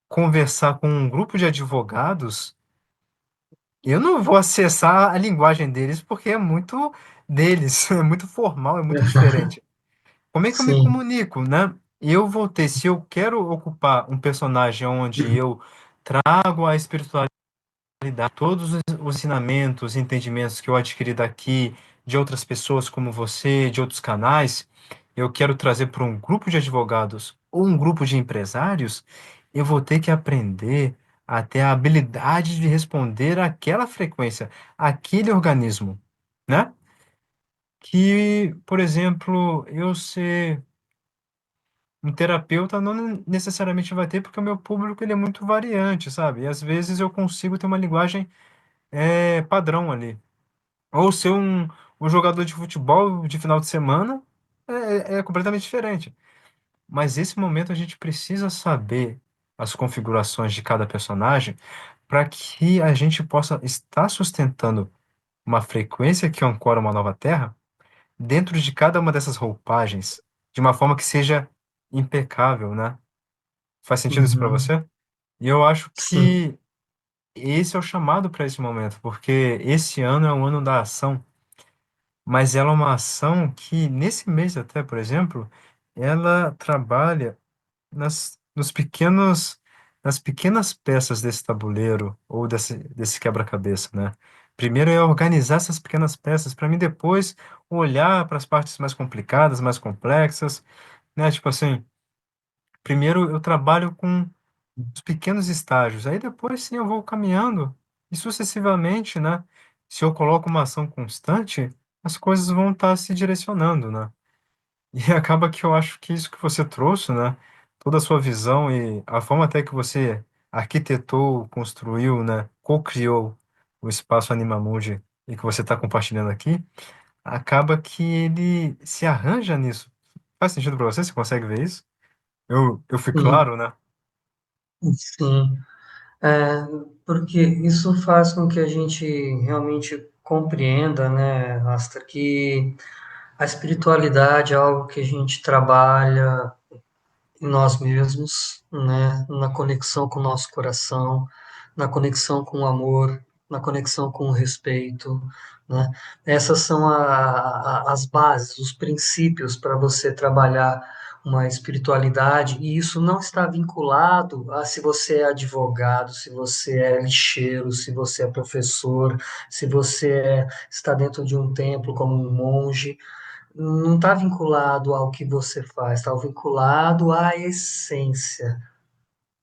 conversar com um grupo de advogados, eu não vou acessar a linguagem deles porque é muito deles, é muito formal, é muito diferente. Como é que eu me Sim. comunico, né? Eu vou ter, se eu quero ocupar um personagem onde eu trago a espiritualidade, todos os ensinamentos, entendimentos que eu adquiri daqui, de outras pessoas como você, de outros canais, eu quero trazer para um grupo de advogados ou um grupo de empresários, eu vou ter que aprender a ter a habilidade de responder àquela frequência, àquele organismo, né? Que, por exemplo, eu ser um terapeuta não necessariamente vai ter, porque o meu público ele é muito variante, sabe? E às vezes eu consigo ter uma linguagem padrão ali. Ou ser um jogador de futebol de final de semana é completamente diferente. Mas esse momento a gente precisa saber as configurações de cada personagem para que a gente possa estar sustentando uma frequência que ancora uma nova terra dentro de cada uma dessas roupagens, de uma forma que seja impecável, né? Faz sentido isso para Uhum. você? E eu acho Sim. que esse é o chamado para esse momento, porque esse ano é um ano da ação, mas ela é uma ação que, nesse mês até, por exemplo, ela trabalha nas pequenas peças desse tabuleiro ou desse quebra-cabeça, né? Primeiro é organizar essas pequenas peças para mim depois olhar para as partes mais complicadas, mais complexas, né? Tipo assim, primeiro eu trabalho com os pequenos estágios. Aí depois sim eu vou caminhando e sucessivamente, né? Se eu coloco uma ação constante, as coisas vão estar se direcionando, né? E acaba que eu acho que isso que você trouxe, né? Toda a sua visão e a forma até que você arquitetou, construiu, né? Co-criou o espaço Animamundi e que você está compartilhando aqui, acaba que ele se arranja nisso. Faz sentido para você? Você consegue ver isso? Eu fui Sim. claro, né? Sim. É, porque isso faz com que a gente realmente compreenda, né, Asta, que a espiritualidade é algo que a gente trabalha em nós mesmos, né, na conexão com o nosso coração, na conexão com o amor, na conexão com o respeito, né? Essas são as bases, os princípios para você trabalhar uma espiritualidade, e isso não está vinculado a se você é advogado, se você é lixeiro, se você é professor, se você está dentro de um templo como um monge, não está vinculado ao que você faz, está vinculado à essência,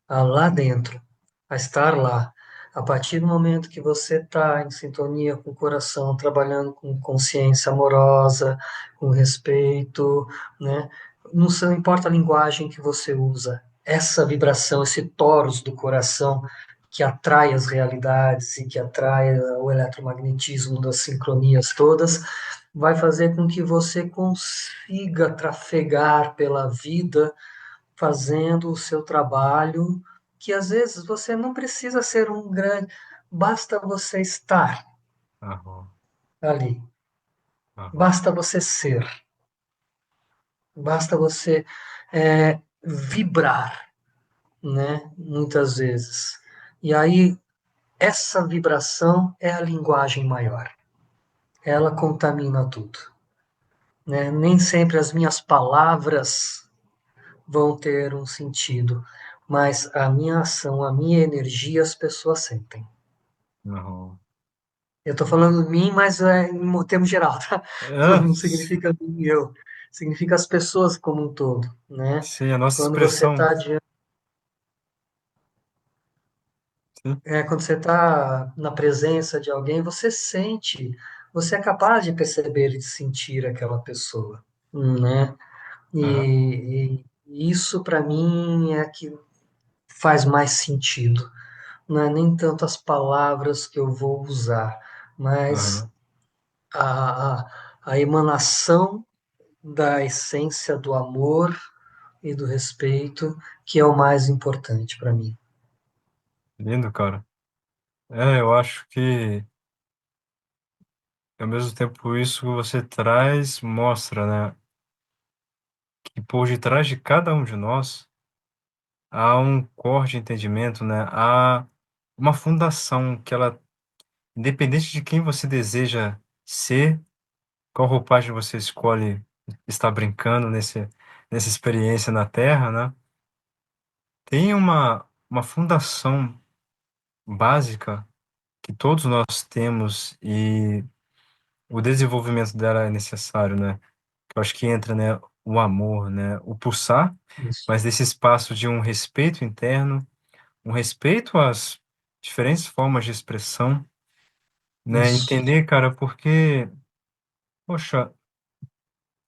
a lá dentro, a estar lá. A partir do momento que você está em sintonia com o coração, trabalhando com consciência amorosa, com respeito, né? Não importa a linguagem que você usa, essa vibração, esse torus do coração que atrai as realidades e que atrai o eletromagnetismo das sincronias todas, vai fazer com que você consiga trafegar pela vida fazendo o seu trabalho, que às vezes você não precisa ser um grande, basta você estar Aham, ali, aham, basta você ser, basta você vibrar, né? Muitas vezes. E aí, essa vibração é a linguagem maior. Ela contamina tudo, né? Nem sempre as minhas palavras vão ter um sentido, mas a minha ação, a minha energia, as pessoas sentem. aham. Eu estou falando de mim, mas em termos geral, tá? É, Não significa mim e eu, significa as pessoas como um todo, né? sim, a nossa Quando você expressão. está Sim, quando você tá na presença de alguém, você sente, você é capaz de perceber e de sentir aquela pessoa, né? aham, E isso para mim é que faz mais sentido. Não é nem tanto as palavras que eu vou usar, mas aham. a emanação da essência do amor e do respeito, que é o mais importante para mim. Lindo, cara. Eu acho que ao mesmo tempo isso que você traz mostra, né, que por detrás de cada um de nós há um core de entendimento, né? Há uma fundação que ela, independente de quem você deseja ser, qual roupagem você escolhe estar brincando nessa experiência na Terra, né? Tem uma fundação básica que todos nós temos e o desenvolvimento dela é necessário, né? Eu acho que entra, né, o amor, né, o pulsar, Isso. mas desse espaço de um respeito interno, um respeito às diferentes formas de expressão, né? Isso. Entender, cara, porque, poxa,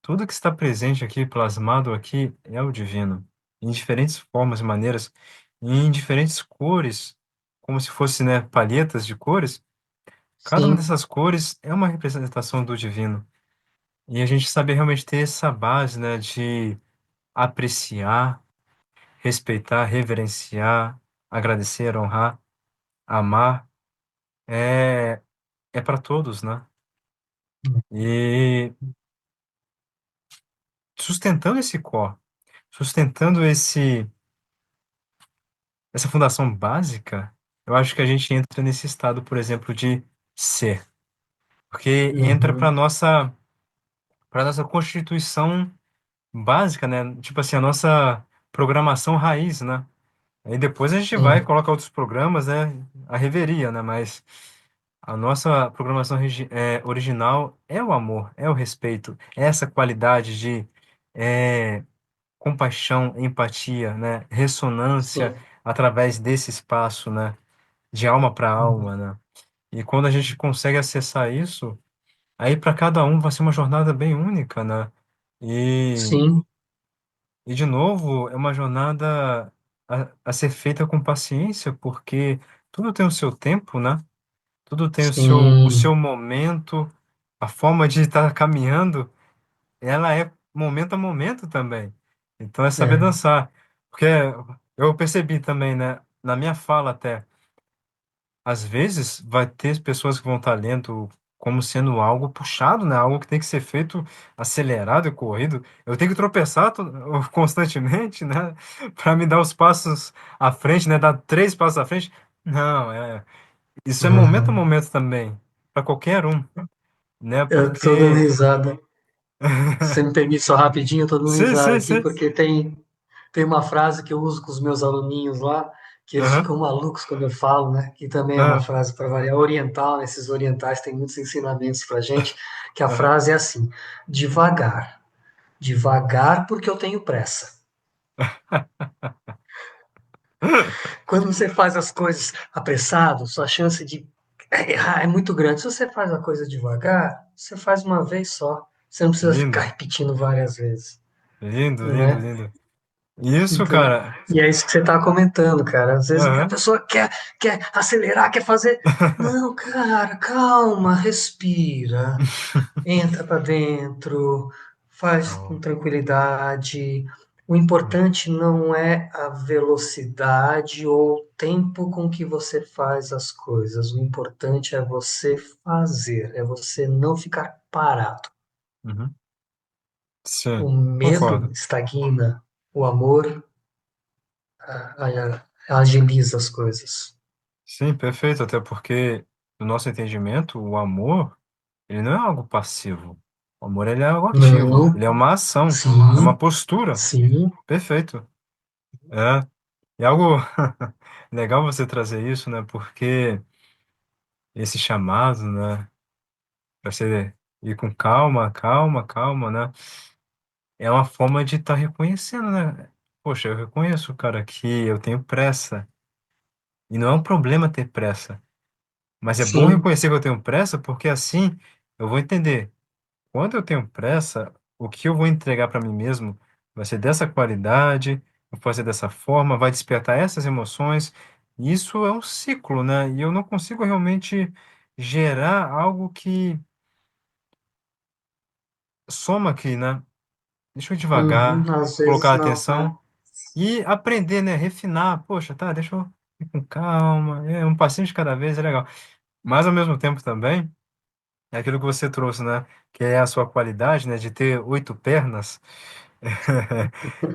tudo que está presente aqui, plasmado aqui, é o divino, em diferentes formas e maneiras, e em diferentes cores, como se fosse, né, palhetas de cores. Cada uma Sim. dessas cores é uma representação do divino. E a gente saber realmente ter essa base, né, de apreciar, respeitar, reverenciar, agradecer, honrar, amar, é, é para todos, né? E sustentando esse core, sustentando essa fundação básica, eu acho que a gente entra nesse estado, por exemplo, de ser, porque entra Uhum. para nossa constituição básica, né? Tipo assim, a nossa programação raiz, né? Aí depois a gente vai Sim. colocar outros programas, né? A reveria, né? Mas a nossa programação original é o amor, é o respeito, é essa qualidade de é, compaixão, empatia, né? Ressonância Sim. através desse espaço, né? De alma para Uhum. alma, né? E quando a gente consegue acessar isso, aí para cada um vai ser uma jornada bem única, né? E, Sim. e de novo, é uma jornada a ser feita com paciência, porque tudo tem o seu tempo, né? Tudo tem o Sim. seu momento, a forma de estar caminhando, ela é momento a momento também. Então é saber É. dançar. Porque eu percebi também, né, na minha fala até, às vezes vai ter pessoas que vão estar lendo como sendo algo puxado, né, algo que tem que ser feito acelerado e corrido. Eu tenho que tropeçar constantemente, né, para me dar os passos à frente, né, dar 3 passos à frente. Não, isso é momento a Uhum. momento também, para qualquer um. Né? Eu tô dando Porque. risada. Se você me permite só rapidinho, eu tô dando Sim, risada sim, aqui, sim. porque tem uma frase que eu uso com os meus aluninhos lá, que eles Aham, ficam malucos quando eu falo, né? Que também é uma aham, frase para variar oriental, né? Esses orientais têm muitos ensinamentos pra gente, que a aham. frase é assim: devagar, devagar porque eu tenho pressa. Quando você faz as coisas apressado, sua chance de errar é muito grande. Se você faz a coisa devagar, você faz uma vez só. Você não precisa ficar Lindo, repetindo várias vezes, lindo, lindo, né? lindo. Isso, Então, cara. e é isso que você está comentando, cara. Às vezes a Aham. pessoa quer acelerar, quer fazer. Não, cara, calma, respira, entra para dentro, faz com Não. tranquilidade. O importante não é a velocidade ou o tempo com que você faz as coisas. O importante é você fazer, é você não ficar parado. Uhum. O Sim, medo concordo. estagna, o amor agiliza as coisas. Sim, perfeito. Até porque, no nosso entendimento, o amor, ele não é algo passivo. O amor, ele é algo ativo. Não, Ele é uma ação, é uma sim, postura. sim, Perfeito. É. E algo legal você trazer isso, né? Porque esse chamado, né? Pra você ir com calma, calma, calma, né? É uma forma de estar reconhecendo, né? Poxa, eu reconheço, cara, que eu tenho pressa. E não é um problema ter pressa. Mas é bom sim, reconhecer que eu tenho pressa, porque assim eu vou entender. Quando eu tenho pressa, o que eu vou entregar para mim mesmo vai ser dessa qualidade, vou fazer dessa forma, vai despertar essas emoções. E isso é um ciclo, né? E eu não consigo realmente gerar algo que soma aqui, né? Deixa eu devagar, às colocar vezes não, é. atenção. E aprender, né? Refinar. Poxa, tá, deixa eu ir com calma. É um passinho de cada vez, é legal. Mas ao mesmo tempo também, é aquilo que você trouxe, né? Que é a sua qualidade, né? De ter 8 pernas.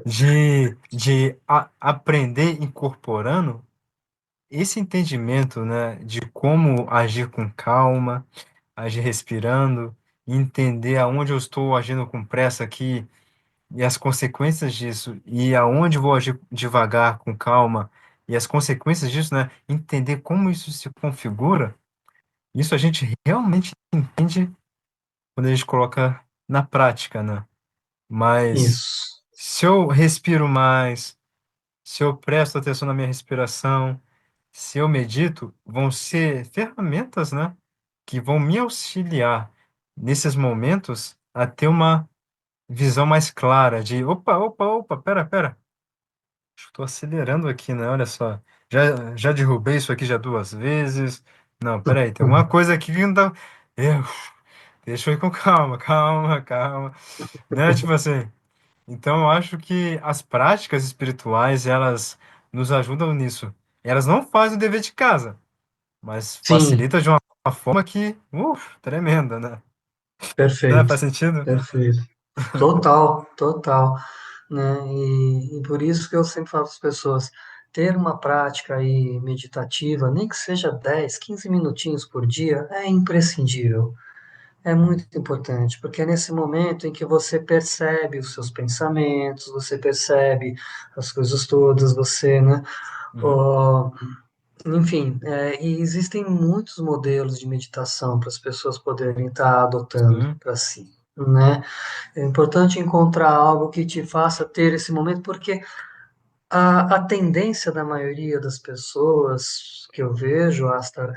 de aprender incorporando esse entendimento, né, de como agir com calma, agir respirando, entender aonde eu estou agindo com pressa aqui e as consequências disso, e aonde vou agir devagar, com calma, e as consequências disso, né, entender como isso se configura, isso a gente realmente entende quando a gente coloca na prática, né? Mas Isso. se eu respiro mais, se eu presto atenção na minha respiração, se eu medito, vão ser ferramentas, né, que vão me auxiliar nesses momentos a ter uma visão mais clara de, opa, pera, estou acelerando aqui, né? Olha só, já derrubei isso aqui já 2 vezes. Não, peraí, tem alguma coisa aqui que não tá. Eu, deixa eu ir com calma, né? Tipo assim. Então, eu acho que as práticas espirituais, elas nos ajudam nisso. Elas não fazem o dever de casa, mas Sim, facilitam de uma forma que, tremenda, né? Né? perfeito, Faz sentido? perfeito. Total, total, né? E por isso que eu sempre falo para as pessoas, ter uma prática aí meditativa, nem que seja 10, 15 minutinhos por dia, é imprescindível. É muito importante, porque é nesse momento em que você percebe os seus pensamentos, você percebe as coisas todas, você, né? Uhum, ó, enfim, e existem muitos modelos de meditação para as pessoas poderem estar adotando sim, para si, né? É importante encontrar algo que te faça ter esse momento, porque a tendência da maioria das pessoas que eu vejo, Astar,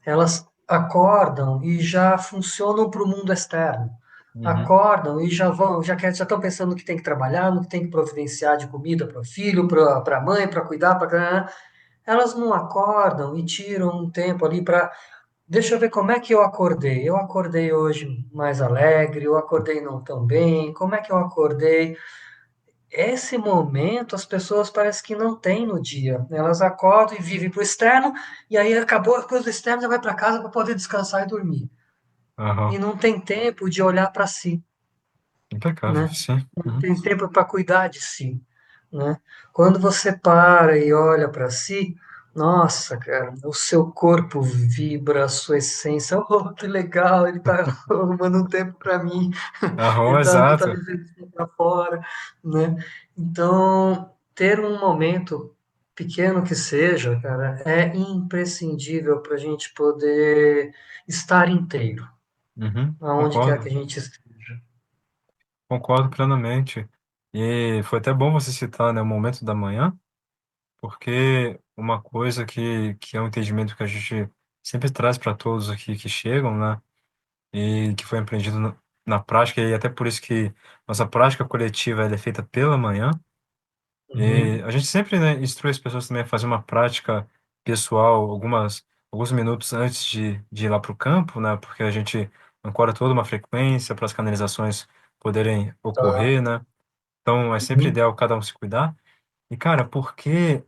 elas acordam e já funcionam para o mundo externo. uhum, Acordam e já vão, já estão pensando no que tem que trabalhar, no que tem que providenciar de comida para o filho, para a mãe, para cuidar, para elas não acordam e tiram um tempo ali para. Deixa eu ver como é que eu acordei. Eu acordei hoje mais alegre, eu acordei não tão bem, como é que eu acordei? Esse momento as pessoas parece que não têm no dia. Elas acordam e vivem para o externo, e aí acabou a coisa do externo, já vai para casa para poder descansar e dormir. E aham, não tem tempo de olhar para si, impecável, né? sim, Não uhum, tem tempo para cuidar de si, né? Quando você para e olha para si, nossa, cara, o seu corpo vibra, a sua essência, oh, que legal, ele está arrumando um tempo para mim, aham, ele tá exato, levando isso para fora, né? Então, ter um momento pequeno que seja, cara, é imprescindível para a gente poder estar inteiro, aonde quer que concordo. a gente esteja. Concordo plenamente. E foi até bom você citar, né, o momento da manhã, porque uma coisa que é um entendimento que a gente sempre traz para todos aqui que chegam, né, e que foi aprendido na prática, e até por isso que nossa prática coletiva ela é feita pela manhã. E Uhum, a gente sempre, né, instrui as pessoas também a fazer uma prática pessoal alguns minutos antes de ir lá para o campo, né, porque a gente ancora toda uma frequência para as canalizações poderem tá. ocorrer, né? Então, é sempre Uhum, ideal cada um se cuidar. E, cara, porque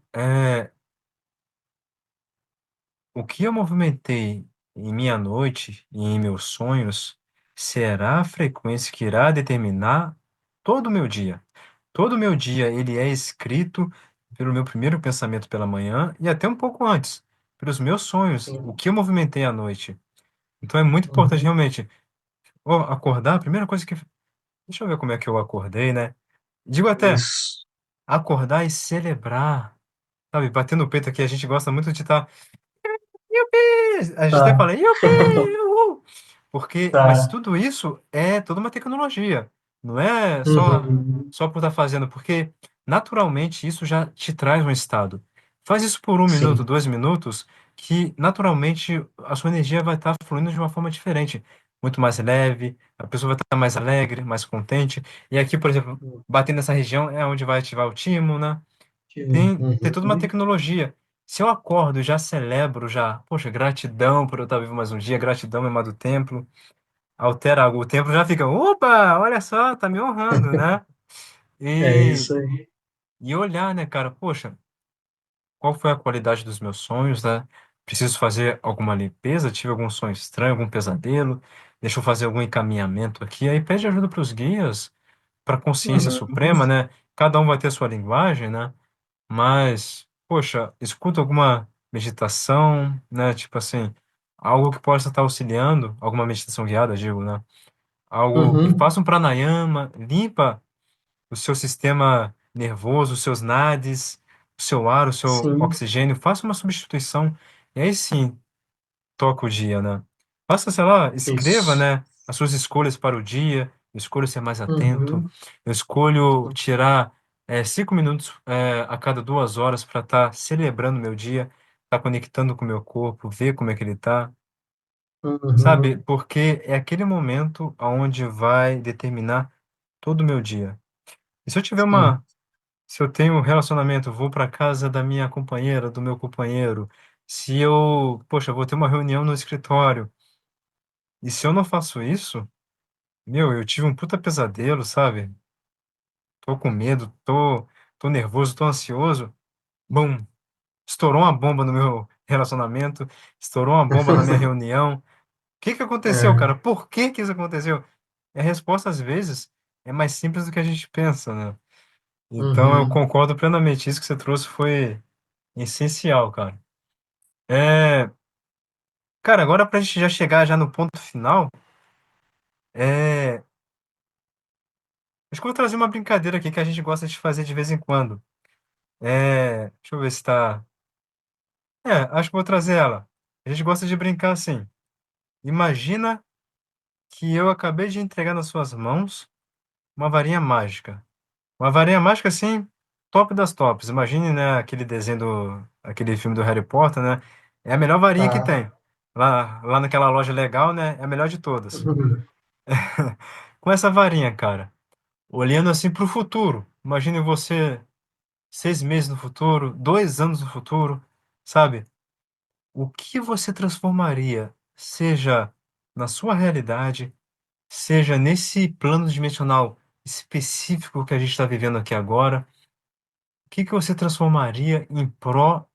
o que eu movimentei em minha noite e em meus sonhos será a frequência que irá determinar todo o meu dia. Todo o meu dia, ele é escrito pelo meu primeiro pensamento pela manhã e até um pouco antes, pelos meus sonhos, o sim. que eu movimentei à noite. Então, é muito importante, Uhum, realmente, acordar, a primeira coisa que... Deixa eu ver como é que eu acordei, né? Digo até, isso. acordar e celebrar. Sabe, batendo no peito aqui, a gente gosta muito de estar. Yupi! A gente até Tá, fala, Yupi! Uhul! Porque, mas tá. tudo isso é toda uma tecnologia. Não é Uhum, só por estar fazendo, porque naturalmente isso já te traz um estado. Faz isso por 1 minuto, sim. 2 minutos, que naturalmente a sua energia vai estar fluindo de uma forma diferente. Muito mais leve, a pessoa vai estar mais alegre, mais contente. E aqui, por exemplo, bater nessa região é onde vai ativar o timo, né? Tem toda uma Uhum, tecnologia. Se eu acordo, já celebro, já, poxa, gratidão por eu estar vivo mais um dia, gratidão, meu amado templo, altera algo, o templo já fica, opa, olha só, tá me honrando, né? é E, isso aí. e olhar, né, cara, poxa, qual foi a qualidade dos meus sonhos, né? Preciso fazer alguma limpeza? Tive algum sonho estranho, algum pesadelo? Deixa eu fazer algum encaminhamento aqui. Aí pede ajuda para os guias, para a consciência uhum, suprema, né? Cada um vai ter a sua linguagem, né? Mas, poxa, escuta alguma meditação, né? Tipo assim, algo que possa estar auxiliando, alguma meditação guiada, digo, né? Algo que uhum, faça um pranayama, limpa o seu sistema nervoso, os seus nadis, o seu ar, o seu sim, oxigênio, faça uma substituição. E aí sim, toca o dia, né? Faça, sei lá, escreva, isso. né, as suas escolhas para o dia. Eu escolho ser mais atento. Uhum, Eu escolho tirar 5 minutos a cada 2 horas para estar celebrando meu dia, estar conectando com o meu corpo, ver como é que ele tá, sabe? uhum, Porque é aquele momento aonde vai determinar todo o meu dia. E se eu tiver sim. uma Se eu tenho um relacionamento, vou para casa da minha companheira, do meu companheiro, se eu, poxa, vou ter uma reunião no escritório, e se eu não faço isso, meu, eu tive um puta pesadelo, sabe? Tô com medo, tô nervoso, tô ansioso. Bum, estourou uma bomba no meu relacionamento, estourou uma bomba na minha reunião. O que que aconteceu, É, cara? Por que que isso aconteceu? E a resposta, às vezes, é mais simples do que a gente pensa, né? Então, eu uhum, concordo plenamente. Isso que você trouxe foi essencial, cara. É, cara, agora pra gente já chegar já no ponto final, acho que eu vou trazer uma brincadeira aqui que a gente gosta de fazer de vez em quando. Deixa eu ver se tá. Acho que vou trazer ela. A gente gosta de brincar assim. Imagina que eu acabei de entregar nas suas mãos uma varinha mágica. Uma varinha mágica assim, top das tops. Imagine, né, aquele filme do Harry Potter, né? É a melhor varinha que tá. tem. Lá naquela loja legal, né? É a melhor de todas. Uhum, Com essa varinha, cara. Olhando assim para o futuro. Imagine você 6 meses no futuro, 2 anos no futuro, sabe? O que você transformaria, seja na sua realidade, seja nesse plano dimensional específico que a gente está vivendo aqui agora, o que que você transformaria em pró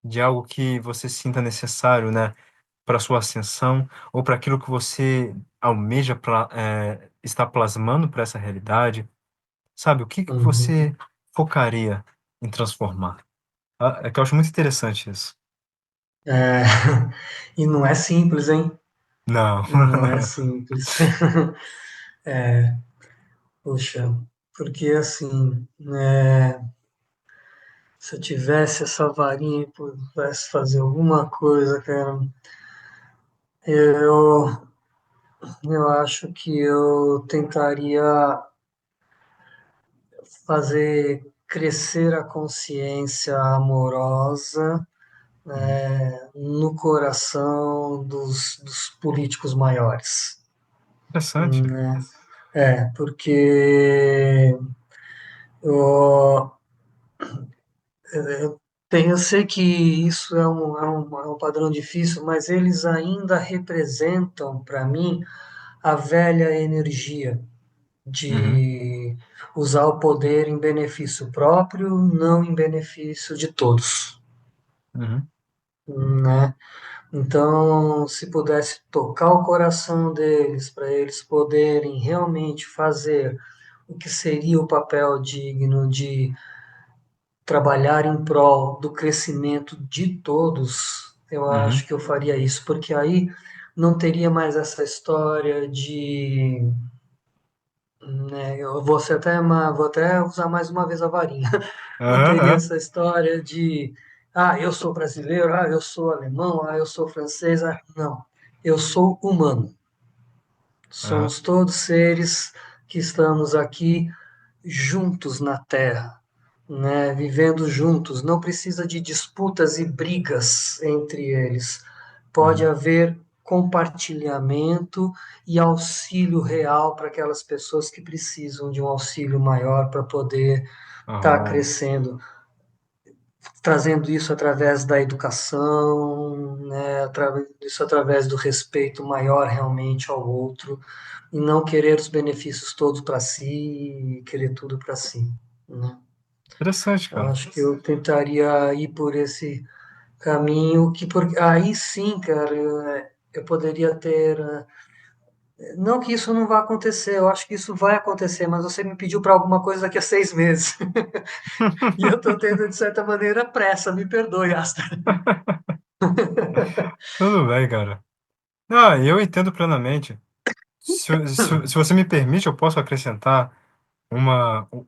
de algo que você sinta necessário, né, para sua ascensão ou para aquilo que você almeja estar plasmando para essa realidade? Sabe, o que que uhum. você focaria em transformar? É que eu acho muito interessante isso. É, e não é simples, hein? Não. Não é simples. Poxa, porque assim, se eu tivesse essa varinha e pudesse fazer alguma coisa, cara, eu, eu acho que eu tentaria fazer crescer a consciência amorosa Uhum. no coração dos políticos maiores, Interessante. né? Porque eu, eu sei que isso é um padrão difícil, mas eles ainda representam para mim a velha energia Uhum. de usar o poder em benefício próprio, não em benefício de todos, Uhum. né? Então, se pudesse tocar o coração deles, para eles poderem realmente fazer o que seria o papel digno de trabalhar em prol do crescimento de todos, eu acho Uhum. que eu faria isso, porque aí não teria mais essa história eu vou até usar mais uma vez a varinha. Não Aham, teria aham, essa história de, eu sou brasileiro, eu sou alemão, eu sou francês. Não, eu sou humano. aham. Somos todos seres que estamos aqui juntos na Terra, né? Vivendo juntos. Não precisa de disputas e brigas entre eles. Pode Uhum. haver compartilhamento e auxílio real para aquelas pessoas que precisam de um auxílio maior para poder estar Aham. crescendo, trazendo isso através da educação, né, isso através do respeito maior realmente ao outro, e não querer os benefícios todos para si e querer tudo para si, né? Interessante, Eu cara. acho que eu tentaria ir por esse caminho, que aí sim, cara, eu poderia ter Não que isso não vá acontecer, eu acho que isso vai acontecer, mas você me pediu para alguma coisa daqui a 6 meses. E eu estou tendo, de certa maneira, pressa, me perdoe, Asta. Tudo bem, cara. Não, eu entendo plenamente. Se você me permite, eu posso acrescentar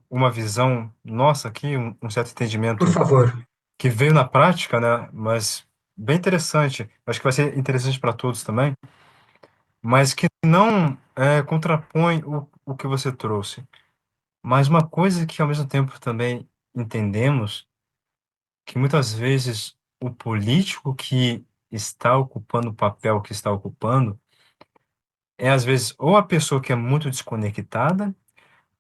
uma visão nossa aqui, um certo Por entendimento favor. que veio na prática, né? Mas bem interessante. Acho que vai ser interessante para todos também, mas que não contrapõe o que você trouxe. Mas uma coisa que, ao mesmo tempo, também entendemos que muitas vezes o político que está ocupando o papel que está ocupando é, às vezes, ou a pessoa que é muito desconectada,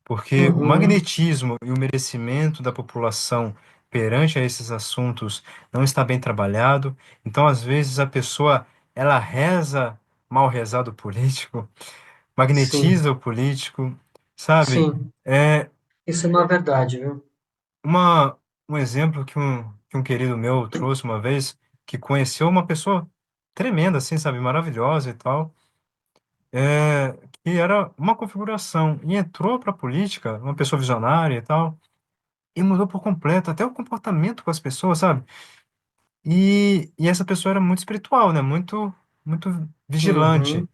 porque o Uhum, magnetismo e o merecimento da população perante a esses assuntos não está bem trabalhado. Então, às vezes, a pessoa ela reza mal rezado político, sim, magnetiza o político, sabe? sim, É isso é uma verdade, viu? um exemplo que um querido meu trouxe uma vez, que conheceu uma pessoa tremenda, assim, sabe? Maravilhosa e tal. Que era uma configuração e entrou para a política, uma pessoa visionária e tal, e mudou por completo até o comportamento com as pessoas, sabe? E essa pessoa era muito espiritual, né? Muito vigilante Uhum,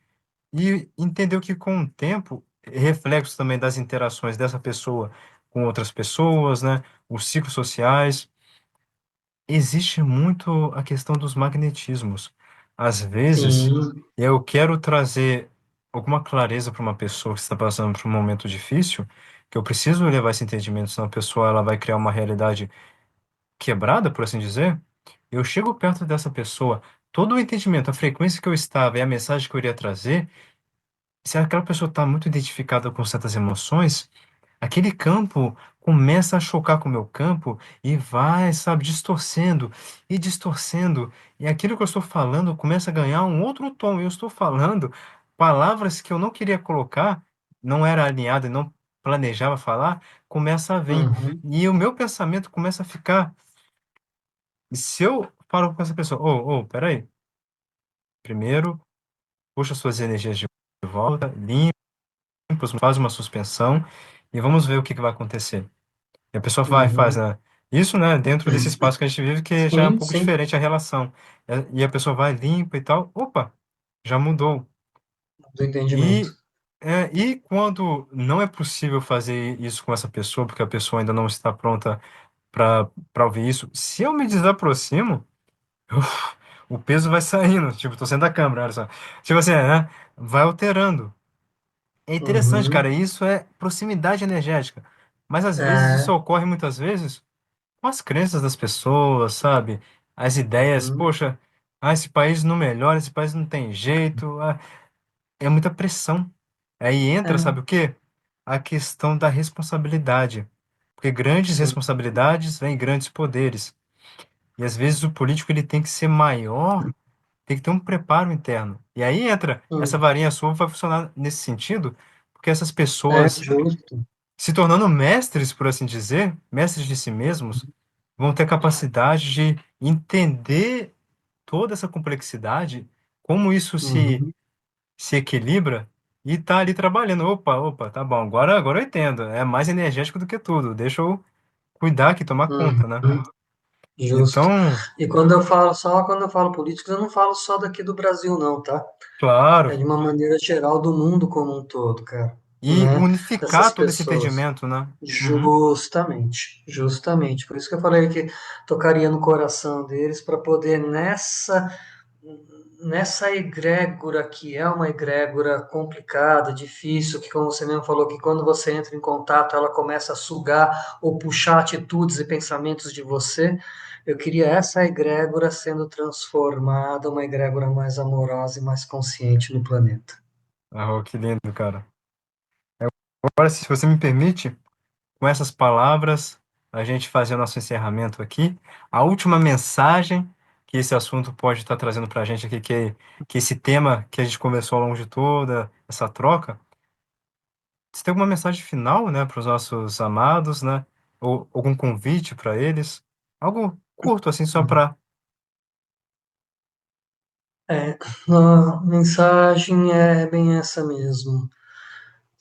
e entendeu que com o tempo, reflexo também das interações dessa pessoa com outras pessoas, né? Os ciclos sociais, existe muito a questão dos magnetismos. Às vezes, sim, eu quero trazer alguma clareza para uma pessoa que está passando por um momento difícil, que eu preciso levar esse entendimento, senão a pessoa ela vai criar uma realidade quebrada, por assim dizer. Eu chego perto dessa pessoa, todo o entendimento, a frequência que eu estava e a mensagem que eu iria trazer, se aquela pessoa está muito identificada com certas emoções, aquele campo começa a chocar com o meu campo e vai, sabe, distorcendo e distorcendo. E aquilo que eu estou falando começa a ganhar um outro tom. Eu estou falando palavras que eu não queria colocar, não era alinhado e não planejava falar, começa a vir. uhum, E o meu pensamento começa a ficar. E se eu falo com essa pessoa, peraí, primeiro, puxa suas energias de volta, limpa, faz uma suspensão e vamos ver o que que vai acontecer. E a pessoa vai, faz, uhum. né? Isso, né, dentro desse espaço que a gente vive, que já é um Sim, pouco sim, diferente a relação. E a pessoa vai, limpa e tal, opa, já mudou. do entendimento. E, e quando não é possível fazer isso com essa pessoa, porque a pessoa ainda não está pronta para ouvir isso, se eu me desaproximo, o peso vai saindo, tipo, tô saindo da câmera, olha só. Tipo assim, né? Vai alterando. É interessante, cara, Uhum, isso é proximidade energética. Mas às vezes isso é, ocorre muitas vezes com as crenças das pessoas, sabe? As ideias, uhum, poxa, esse país não melhora, esse país não tem jeito, é muita pressão. Aí entra, sabe é, o quê? A questão da responsabilidade. Porque grandes sim, responsabilidades vêm grandes poderes. E às vezes o político ele tem que ser maior, tem que ter um preparo interno. E aí entra, essa hum, varinha sua vai funcionar nesse sentido, porque essas é pessoas justo. se tornando mestres, por assim dizer, mestres de si mesmos, vão ter capacidade de entender toda essa complexidade, como isso Uhum, se equilibra e tá ali trabalhando. Opa, tá bom, agora eu entendo. É mais energético do que tudo. Deixa eu cuidar aqui, tomar conta, né? uhum, justo. Então, E quando eu falo, só quando eu falo políticos, eu não falo só daqui do Brasil, não, tá? É claro, de uma maneira geral do mundo como um todo, cara, e né? unificar Dessas todo esse pessoas. entendimento, né? Uhum. Justamente, justamente. Por isso que eu falei que tocaria no coração deles para poder nessa egrégora que é uma egrégora complicada, difícil, que como você mesmo falou, que quando você entra em contato, ela começa a sugar ou puxar atitudes e pensamentos de você. Eu queria essa egrégora sendo transformada, uma egrégora mais amorosa e mais consciente no planeta. Que lindo, cara. Agora, se você me permite, com essas palavras, a gente fazer o nosso encerramento aqui. A última mensagem que esse assunto pode estar trazendo para a gente aqui, que esse tema que a gente conversou ao longo de toda essa troca, você tem alguma mensagem final, né, para os nossos amados, né? Ou algum convite para eles? Algo curto, assim, só para. É, a mensagem é bem essa mesmo.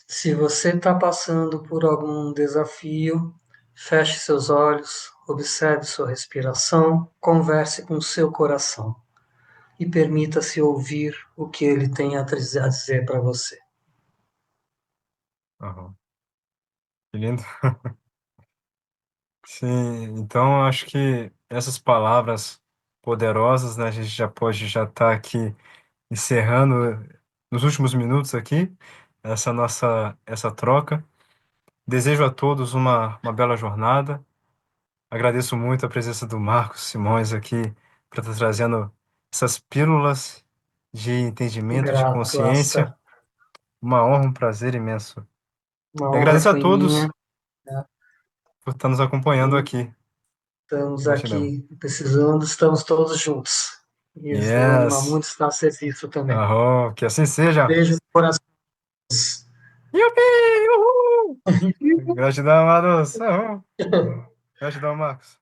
Se você está passando por algum desafio, feche seus olhos, observe sua respiração, converse com seu coração e permita-se ouvir o que ele tem a dizer para você. Aham. Que lindo. Sim, então acho que essas palavras poderosas, né, a gente já pode já estar aqui encerrando nos últimos minutos aqui essa troca. Desejo a todos uma bela jornada. Agradeço muito a presença do Marcos Simões aqui para estar trazendo essas pílulas de entendimento, de Grato, consciência. Asta. Uma honra, um prazer imenso. Uma E honra agradeço a foi minha, todos por estar nos acompanhando e aqui. estamos Gratidão. aqui precisando, estamos todos juntos. E esse Lone Yes. Mamundo está a serviço também. Arro, que assim seja. Beijo no coração. Yupi! Uhul! Gratidão, amados. Arro. Gratidão, Marcos.